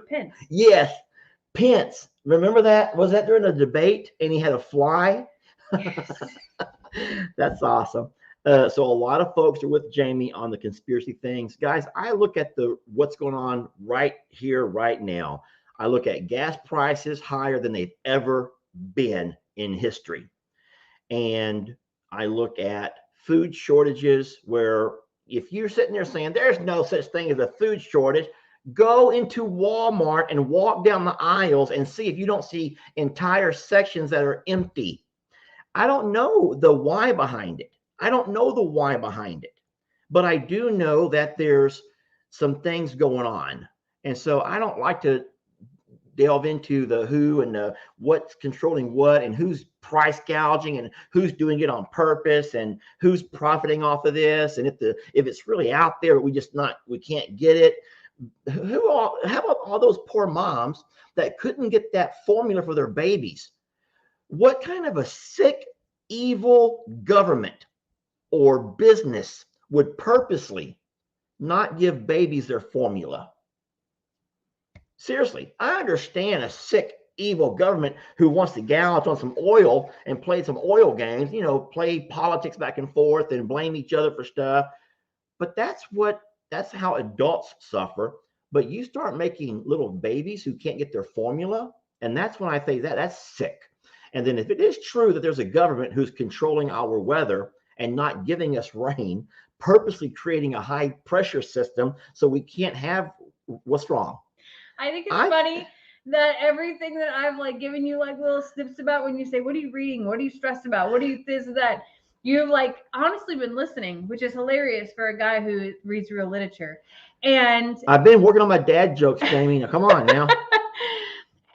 Pence. Yes, Pence. Remember that? Was that during the debate and he had a fly? Yes. That's awesome. So a lot of folks are with Jamie on the conspiracy things. Guys, I look at what's going on right here, right now. I look at gas prices higher than they've ever been in history. And I look at food shortages where if you're sitting there saying there's no such thing as a food shortage, go into Walmart and walk down the aisles and see if you don't see entire sections that are empty. I don't know the why behind it. But I do know that there's some things going on. And so I don't like to delve into the who and the what's controlling what and who's price gouging and who's doing it on purpose and who's profiting off of this. And if it's really out there, but we can't get it. How about all those poor moms that couldn't get that formula for their babies? What kind of a sick, evil government or business would purposely not give babies their formula? Seriously, I understand a sick, evil government who wants to gouge on some oil and play some oil games, play politics back and forth and blame each other for stuff. But that's how adults suffer. But you start making little babies who can't get their formula, and that's when I say that's sick. And then if it is true that there's a government who's controlling our weather and not giving us rain, purposely creating a high pressure system so we can't have, what's wrong? I think it's funny that everything that I've given you little snips about when you say, what are you reading? What are you stressed about? What are you this or that? You've honestly been listening, which is hilarious for a guy who reads real literature. And I've been working on my dad jokes, Jamie. Now, come on now.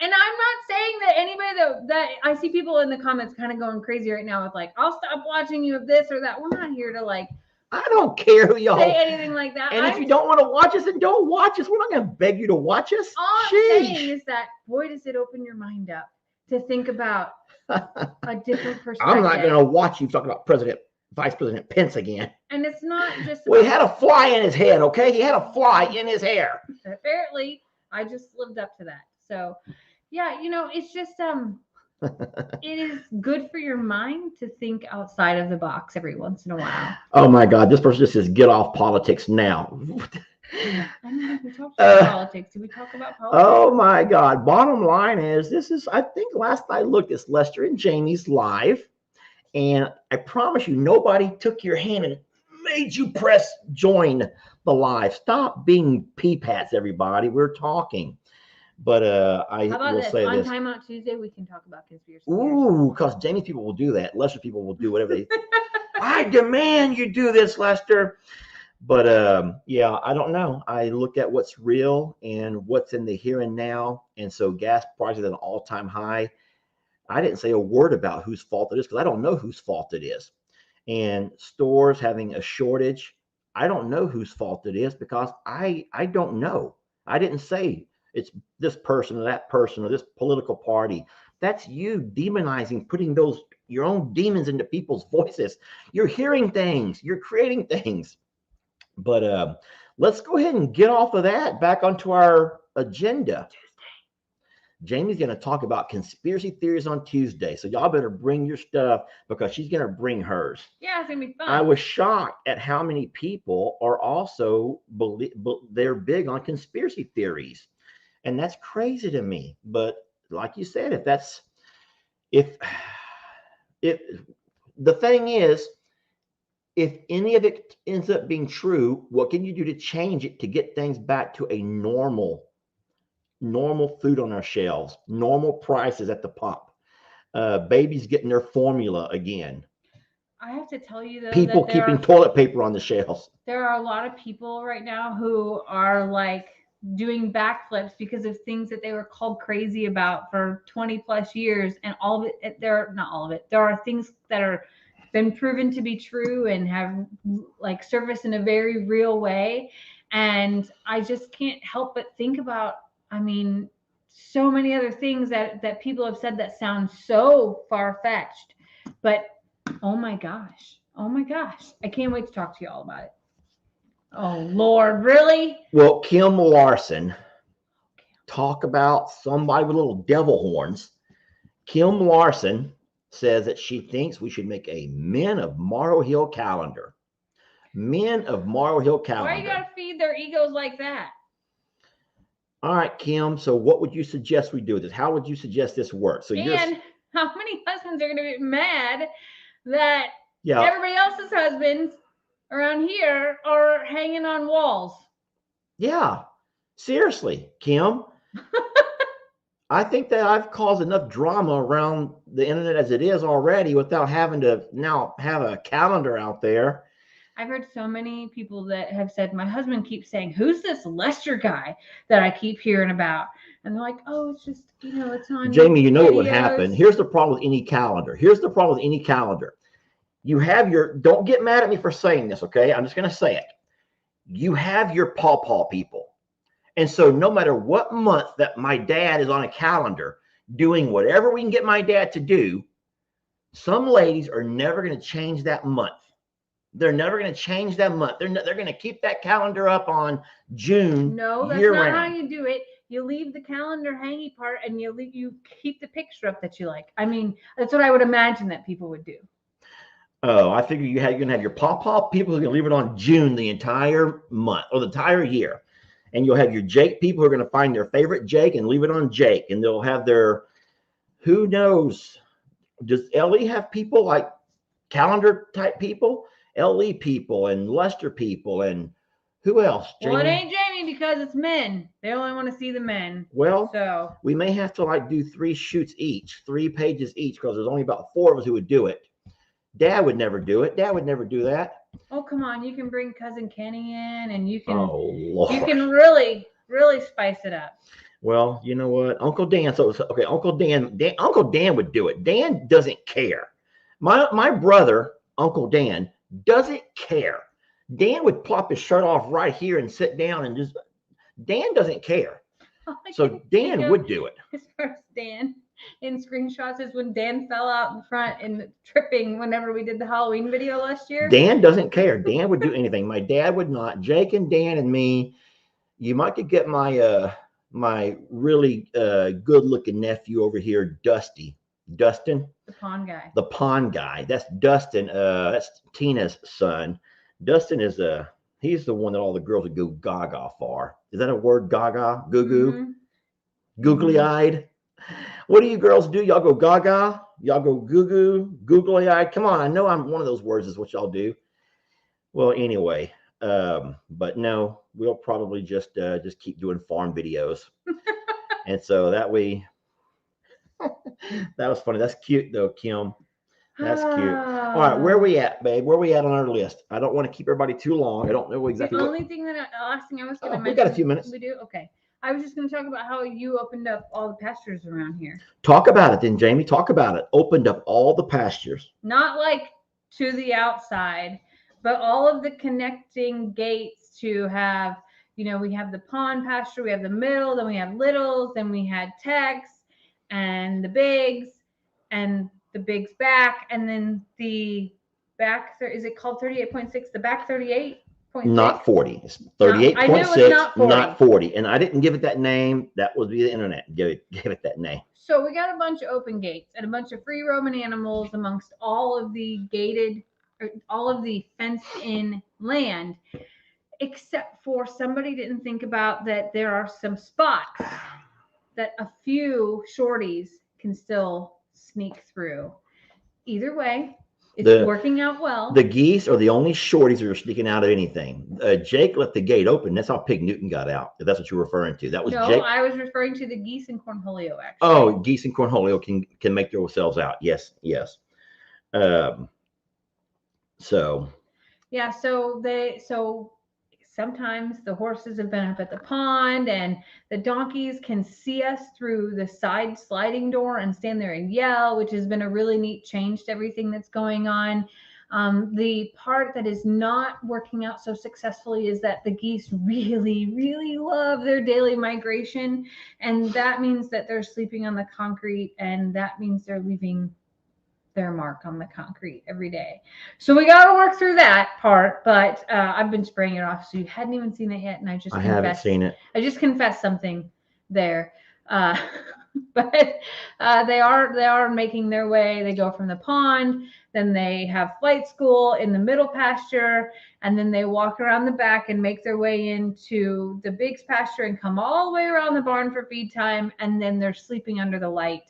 And I'm not saying that anybody that I see people in the comments kind of going crazy right now with I'll stop watching you of this or that. We're not here to I don't care who y'all say anything like that. And if you don't want to watch us, then don't watch us. We're not going to beg you to watch us. All I'm saying is that, boy, does it open your mind up to think about a different perspective. I'm not going to watch you talk about Vice President Pence again. And it's not just well, he had a fly in his head, okay? He had a fly in his hair. Apparently, I just lived up to that. So, yeah, it's just it is good for your mind to think outside of the box every once in a while. Oh my God, this person just says, get off politics now. I don't think we talked about politics. Did we talk about politics? Oh my God. Bottom line is, I think last I looked, it's Lester and Jamie's live. And I promise you, nobody took your hand and made you press join the live? Stop being pee-pats, everybody. We're talking. But I How about will this? say On this. Time Out Tuesday, we can talk about conspiracy theories. Ooh, because Jamie people will do that. Lester people will do whatever they. I demand you do this, Lester. But yeah, I don't know. I look at what's real and what's in the here and now. And so gas prices at an all-time high. I didn't say a word about whose fault it is because I don't know whose fault it is. And stores having a shortage, I don't know whose fault it is because I don't know. I didn't say it's this person or that person or this political party. That's you demonizing, putting those your own demons into people's voices. You're hearing things, you're creating things. But let's go ahead and get off of that back onto our agenda. Jamie's going to talk about conspiracy theories on Tuesday. So y'all better bring your stuff because she's going to bring hers. Yeah, it's going to be fun. I was shocked at how many people are also they're big on conspiracy theories. And that's crazy to me. But like you said, if the thing is, if any of it ends up being true, what can you do to change it to get things back to a normal food on our shelves, normal prices at the pump, babies getting their formula again? I have to tell you though, people that keeping toilet paper on the shelves. There are a lot of people right now who are like doing backflips because of things that they were called crazy about for 20 plus years, and all of it, not all of it, there are things that are been proven to be true and have like surfaced in a very real way. And I just can't help but think about, I mean, so many other things that people have said that sound so far-fetched, but oh my gosh, I can't wait to talk to you all about it. Oh Lord, really? Well, Kim Larson, talk about somebody with little devil horns. Kim Larson says that she thinks we should make a Men of Morrow Hill calendar. Men of Morrow Hill calendar. Why you gotta feed their egos like that? All right, Kim. So what would you suggest we do with this? How would you suggest this works? So how many husbands are gonna be mad that everybody else's husbands around here are hanging on walls? Yeah, seriously, Kim. I think that I've caused enough drama around the internet as it is already without having to now have a calendar out there. I've heard so many people that have said, my husband keeps saying, who's this Lester guy that I keep hearing about? And they're like, oh, it's just, it's on Jamie, you know videos. What would happen? Here's the problem with any calendar. You have don't get mad at me for saying this, okay? I'm just going to say it. You have your pawpaw people. And so no matter what month that my dad is on a calendar doing whatever we can get my dad to do, some ladies are never going to change that month. They're never going to change that month. They're going to keep that calendar up on June. No, that's not how you do it. You leave the calendar hangy part and you keep the picture up that you like. I mean, that's what I would imagine that people would do. Oh, I figure you're going to have your pawpaw people who are going to leave it on June the entire month or the entire year. And you'll have your Jake people who are going to find their favorite Jake and leave it on Jake. And they'll have their, who knows, does Ellie have people like calendar type people? LE people and Lester people and who else? Jamie? Well, it ain't Jamie because it's men. They only want to see the men. Well, so we may have to do 3 shoots each, 3 pages each, because there's only about 4 of us who would do it. Dad would never do it. Dad would never do that. Oh, come on. You can bring cousin Kenny in and you can really, really spice it up. Well, you know what? Uncle Dan. So, okay, Uncle Dan would do it. Dan doesn't care. My brother, Uncle Dan, doesn't care. Dan would plop his shirt off right here and sit down and just, Dan doesn't care. So Dan would do it. His first Dan in screenshots is when Dan fell out in front and tripping whenever we did the Halloween video last year. Dan doesn't care. Dan would do anything. My dad would not. Jake and Dan and me, you might could get my my really good looking nephew over here, Dustin, the pond guy. That's Dustin. That's Tina's son. Dustin is he's the one that all the girls would go gaga for. Is that a word? Gaga, goo-goo, googly-eyed. What do you girls do? Y'all go gaga? Y'all go goo-goo, googly-eyed? Come on, I know I'm one of those words is what y'all do. Well, anyway, but no, we'll probably just keep doing farm videos, and so that we that was funny. That's cute though, Kim. That's cute. All right, where we at, babe? Where we at on our list? I don't want to keep everybody too long. I don't know exactly. The only thing last thing I was going to mention. We got a few minutes. We do? Okay. I was just going to talk about how you opened up all the pastures around here. Talk about it then, Jamie. Talk about it. Opened up all the pastures. Not like to the outside, but all of the connecting gates to have, we have the pond pasture, we have the middle, then we have littles, then we had Tex and the bigs and the bigs back, and then the back, is it called 38.6? The back 38? Not 40. It's 38.6, not 40. And I didn't give it that name. That would be the internet. Give it that name. So we got a bunch of open gates and a bunch of free roaming animals amongst all of the fenced in land, except for somebody didn't think about that there are some spots that a few shorties can still sneak through. Either way, it's working out well. The geese are the only shorties that are sneaking out of anything. Jake left the gate open. That's how Pig Newton got out. If that's what you're referring to. That was no, Jake. I was referring to the geese and cornholio, actually. Oh, geese and cornholio can make themselves out. Yes. So. Yeah. So sometimes the horses have been up at the pond and the donkeys can see us through the side sliding door and stand there and yell, which has been a really neat change to everything that's going on. The part that is not working out so successfully is that the geese really, really love their daily migration. And that means that they're sleeping on the concrete, and that means they're leaving their mark on the concrete every day. So we got to work through that part, but I've been spraying it off, so you hadn't even seen it yet, and I haven't seen it. I just confessed something there, but they are making their way. They go from the pond, then they have flight school in the middle pasture, and then they walk around the back and make their way into the bigs pasture and come all the way around the barn for feed time, and then they're sleeping under the light.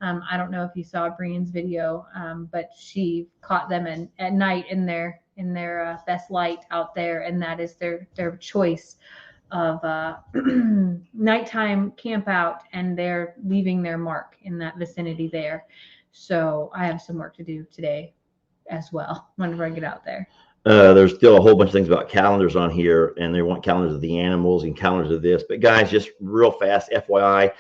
I don't know if you saw Brian's video, but she caught them at night in their best light out there, and that is their choice of nighttime camp out, and they're leaving their mark in that vicinity there. So I have some work to do today as well whenever I get out there. There's still a whole bunch of things about calendars on here, and they want calendars of the animals and calendars of this. But guys, just real fast, FYI,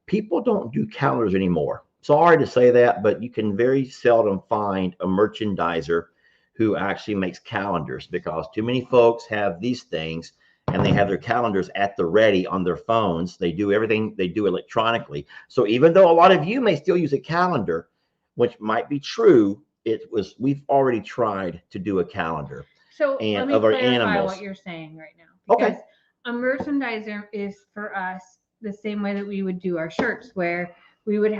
people don't do calendars anymore. Sorry to say that, but you can very seldom find a merchandiser who actually makes calendars, because too many folks have these things and they have their calendars at the ready on their phones. They do everything they do electronically. So even though a lot of you may still use a calendar, which might be true, we've already tried to do a calendar. So and let me of our clarify animals. What you're saying right now. Because okay. A merchandiser is for us the same way that we would do our shirts, where we would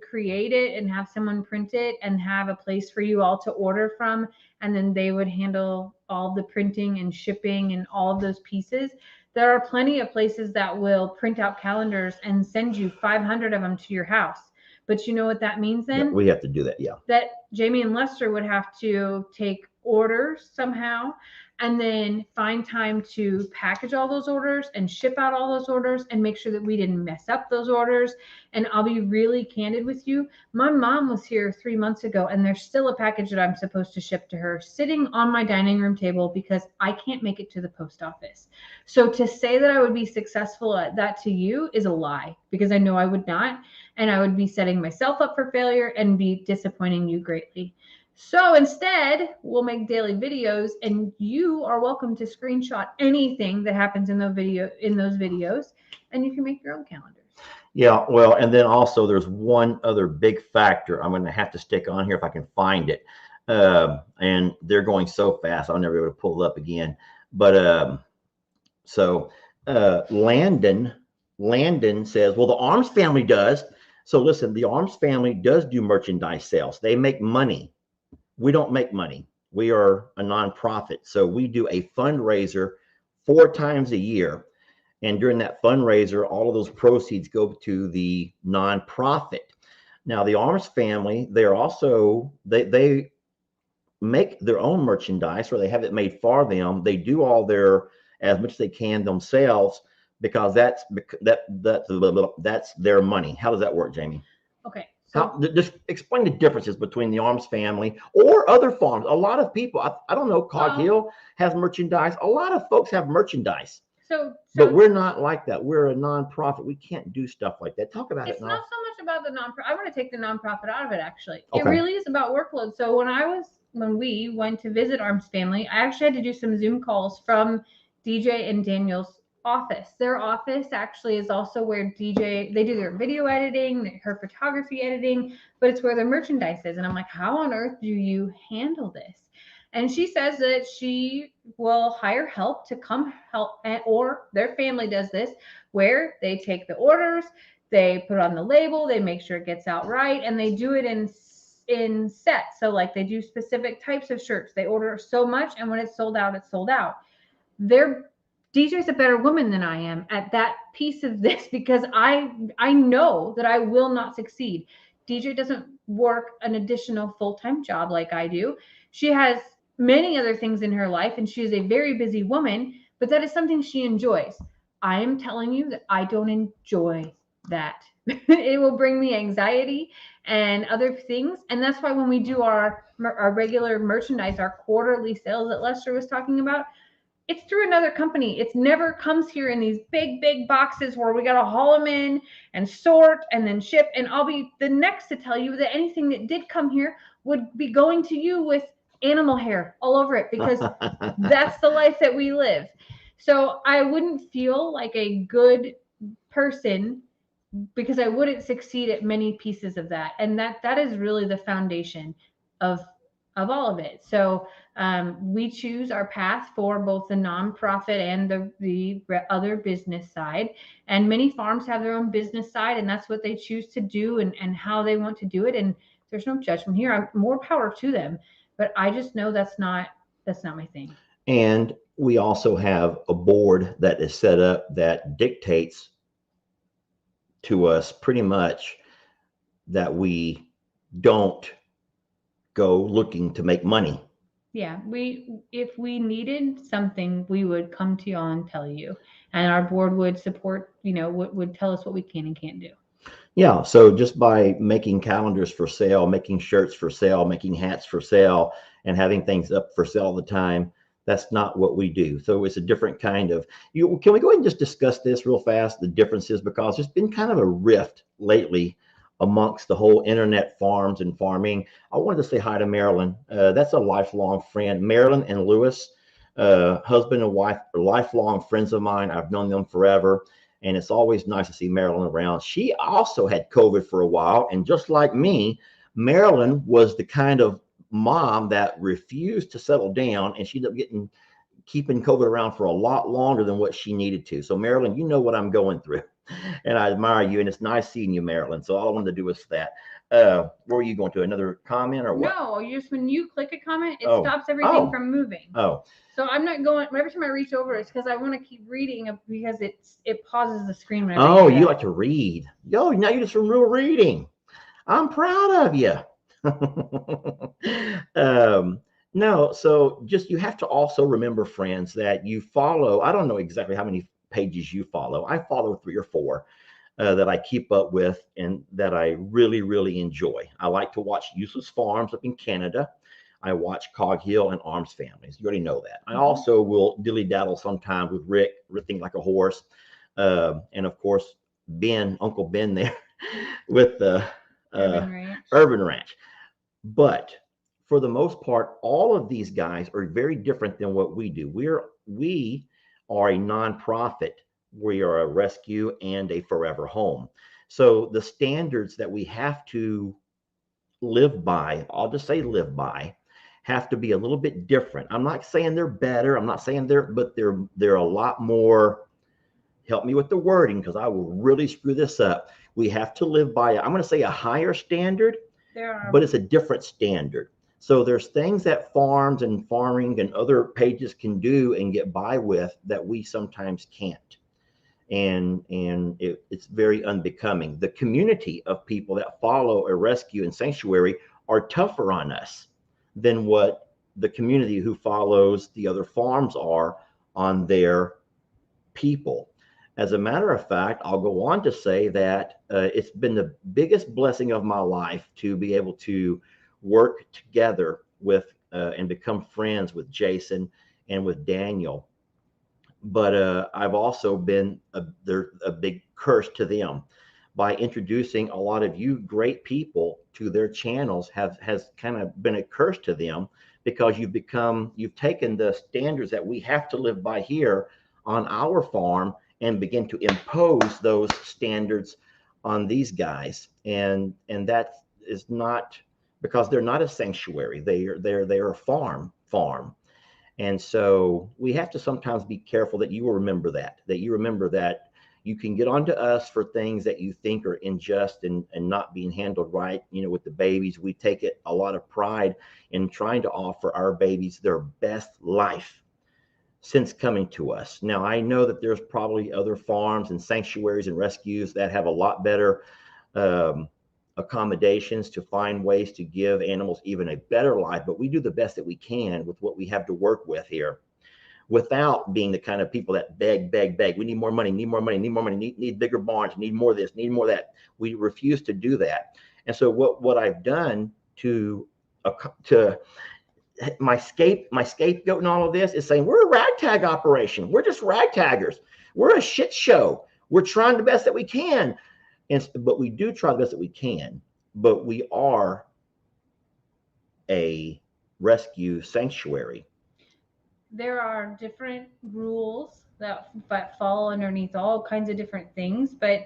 create it and have someone print it and have a place for you all to order from, and then they would handle all the printing and shipping and all of those pieces. There are plenty of places that will print out calendars and send you 500 of them to your house. But you know what that means then? We have to do that, yeah. That Jamie and Lester would have to take orders somehow, and then find time to package all those orders and ship out all those orders and make sure that we didn't mess up those orders. And I'll be really candid with you. My mom was here 3 months ago, and there's still a package that I'm supposed to ship to her sitting on my dining room table because I can't make it to the post office. So to say that I would be successful at that to you is a lie, because I know I would not. And I would be setting myself up for failure and be disappointing you greatly. So instead, we'll make daily videos, and you are welcome to screenshot anything that happens in those videos, and you can make your own calendars. Yeah, well, and then also there's one other big factor I'm going to have to stick on here if I can find it. And they're going so fast, I'll never be able to pull it up again. But Landon says, well, the Arms family does. So listen, the Arms family does do merchandise sales. They make money. We don't make money. We are a nonprofit. So we do a fundraiser 4 times a year. And during that fundraiser, all of those proceeds go to the nonprofit. Now, the Arms family, they're also, they make their own merchandise, or they have it made for them. They do all their, as much as they can themselves, because that's their money. How does that work, Jamie? Okay. How, just explain the differences between the Arms family or other farms. A lot of people, I don't know, Cog Hill has merchandise. A lot of folks have merchandise. But we're not like that. We're a nonprofit. We can't do stuff like that. Talk about it. It's not so much about the nonprofit. I want to take the nonprofit out of it, actually. Okay. It really is about workload. So when we went to visit Arms family, I actually had to do some Zoom calls from DJ and Daniel's office. Their office actually is also where they do their video editing, her photography editing, but it's where their merchandise is. And I'm like, how on earth do you handle this? And she says that she will hire help to come help, or their family does this, where they take the orders, they put on the label, they make sure it gets out right, and they do it in sets. So like they do specific types of shirts. They order so much, and when it's sold out, it's sold out. DJ's a better woman than I am at that piece of this, because I know that I will not succeed. DJ doesn't work an additional full-time job like I do. She has many other things in her life, and she is a very busy woman, but that is something she enjoys. I am telling you that I don't enjoy that. It will bring me anxiety and other things. And that's why when we do our regular merchandise, our quarterly sales that Lester was talking about, it's through another company. It's never comes here in these big boxes where we got to haul them in and sort and then ship. And I'll be the next to tell you that anything that did come here would be going to you with animal hair all over it, because that's the life that we live. So I wouldn't feel like a good person, because I wouldn't succeed at many pieces of that. And that is really the foundation of all of it. So we choose our path for both the nonprofit and the other business side. And many farms have their own business side, and that's what they choose to do and how they want to do it. And there's no judgment here. I'm more power to them. But I just know that's not my thing. And we also have a board that is set up that dictates to us pretty much that we don't go looking to make money. Yeah, if we needed something, we would come to you and tell you, and our board would support, would tell us what we can and can't do. Yeah, so just by making calendars for sale, making shirts for sale, making hats for sale, and having things up for sale all the time, that's not what we do. So it's a different kind of, can we go ahead and just discuss this real fast, the differences, because there's been kind of a rift lately amongst the whole internet farms and farming. I wanted to say hi to Marilyn. That's a lifelong friend. Marilyn and Lewis, husband and wife, are lifelong friends of mine. I've known them forever. And it's always nice to see Marilyn around. She also had COVID for a while. And just like me, Marilyn was the kind of mom that refused to settle down. And she ended up keeping COVID around for a lot longer than what she needed to. So Marilyn, you know what I'm going through. And I admire you. And it's nice seeing you, Marilyn. So all I wanted to do was that. Where were you going to? Another comment or what? No, just when you click a comment, it stops everything from moving. Oh. So I'm not going, every time I reach over, it's because I want to keep reading, because it pauses the screen. You like to read. Yo, now you're just from real reading. I'm proud of you. No, so just, you have to also remember, friends, that you follow, I don't know exactly how many pages you follow. I follow 3 or 4 that I keep up with and that I really, really enjoy. I like to watch Useless Farms up in Canada. I watch Cog Hill and Arms Families. You already know that. I also will dilly-daddle sometimes with Rick, Think Like a Horse. And of course, Uncle Ben there with the Urban Ranch. But for the most part, all of these guys are very different than what we do. We are a nonprofit. We are a rescue and a forever home. So the standards that we have to live by, I'll just say live by, have to be a little bit different. I'm not saying they're better. I'm not saying but they're a lot more, help me with the wording, because I will really screw this up. We have to live by, I'm going to say, a higher standard, but it's a different standard. So there's things that farms and farming and other pages can do and get by with that we sometimes can't. And it's very unbecoming. The community of people that follow a rescue and sanctuary are tougher on us than what the community who follows the other farms are on their people. As a matter of fact, I'll go on to say that it's been the biggest blessing of my life to be able to work together with and become friends with Jason and with Daniel. But I've also been they're a big curse to them by introducing a lot of you great people to their channels has kind of been a curse to them, because you've taken the standards that we have to live by here on our farm and begin to impose those standards on these guys, and that is not, because they're not a sanctuary, they're a farm. And so we have to sometimes be careful that you remember that you remember that you can get onto us for things that you think are unjust and not being handled right. With the babies, we take it a lot of pride in trying to offer our babies their best life since coming to us. Now, I know that there's probably other farms and sanctuaries and rescues that have a lot better accommodations to find ways to give animals even a better life, but we do the best that we can with what we have to work with here, without being the kind of people that beg. We need more money, need bigger barns, need more of this, need more of that. We refuse to do that. And so what I've done to my scapegoat in all of this is saying, we're a ragtag operation. We're just ragtaggers. We're a shit show. We're trying the best that we can. But we do try the best that we can, but we are a rescue sanctuary. There are different rules that fall underneath all kinds of different things, but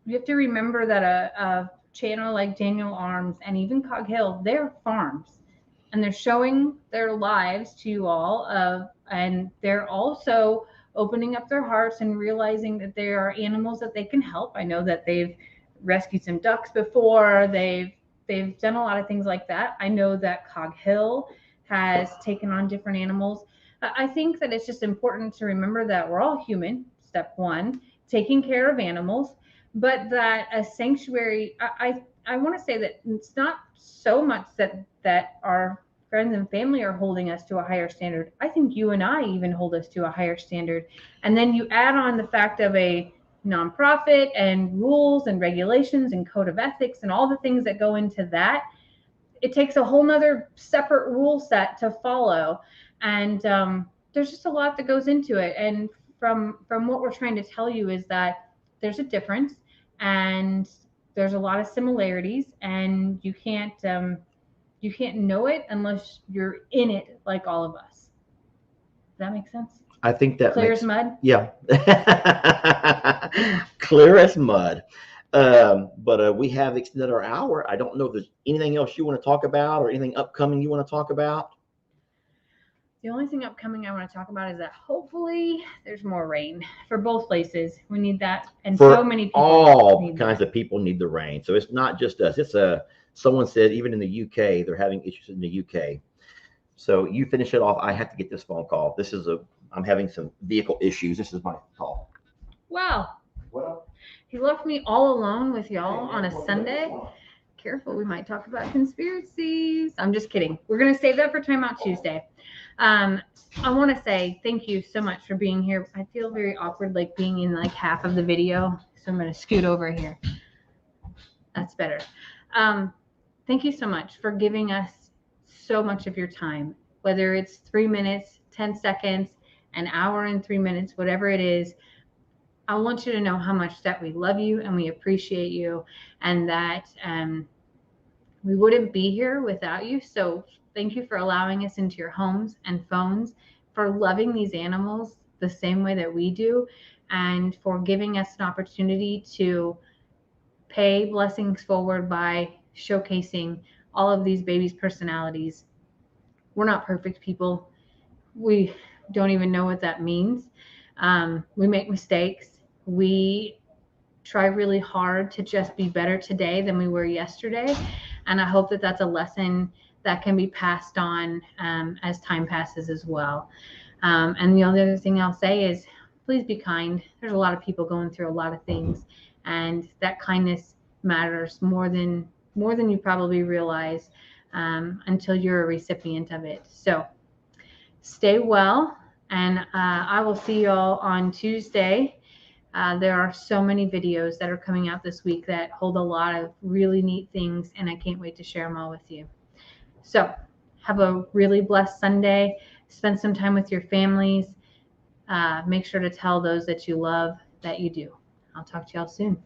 you have to remember that a channel like Daniel Arms and even Cog Hill, they're farms, and they're showing their lives to you all, and they're also opening up their hearts and realizing that there are animals that they can help. I know that they've rescued some ducks before. They've done a lot of things like that. I know that Cog Hill has taken on different animals. I think that it's just important to remember that we're all human, step one, taking care of animals, but that a sanctuary, I want to say that it's not so much that our friends and family are holding us to a higher standard. I think you and I even hold us to a higher standard. And then you add on the fact of a nonprofit and rules and regulations and code of ethics and all the things that go into that. It takes a whole nother separate rule set to follow. And there's just a lot that goes into it. And from what we're trying to tell you is that there's a difference and there's a lot of similarities, and you can't know it unless you're in it, like all of us. Does that make sense? I think that clear as mud. Yeah. Clear as mud. But we have extended our hour. I don't know if there's anything else you want to talk about or anything upcoming you want to talk about. The only thing upcoming I want to talk about is that hopefully there's more rain for both places. We need that, and so many people. All kinds of people need the rain. So it's not just us. It's someone said even in the UK they're having issues in the UK. So you finish it off. I have to get this phone call. I'm having some vehicle issues. This is my call. Wow. Well, he left me all alone with y'all on a Sunday. Careful, we might talk about conspiracies. I'm just kidding. We're going to save that for Time Out Tuesday. I want to say thank you so much for being here. I feel very awkward, like being in like half of the video. So I'm going to scoot over here. That's better. Thank you so much for giving us so much of your time, whether it's 3 minutes, 10 seconds, an hour and 3 minutes, whatever it is. I want you to know how much that we love you and we appreciate you, and that we wouldn't be here without you. So thank you for allowing us into your homes and phones, for loving these animals the same way that we do, and for giving us an opportunity to pay blessings forward by showcasing all of these babies' personalities. We're not perfect people. We don't even know what that means. We make mistakes. We try really hard to just be better today than we were yesterday. And I hope that that's a lesson that can be passed on as time passes as well. And the only other thing I'll say is, please be kind. There's a lot of people going through a lot of things, and that kindness matters more than you probably realize. until you're a recipient of it. So stay well, and I will see you all on Tuesday. There are so many videos that are coming out this week that hold a lot of really neat things, and I can't wait to share them all with you. So have a really blessed Sunday. Spend some time with your families. Make sure to tell those that you love that you do. I'll talk to y'all soon.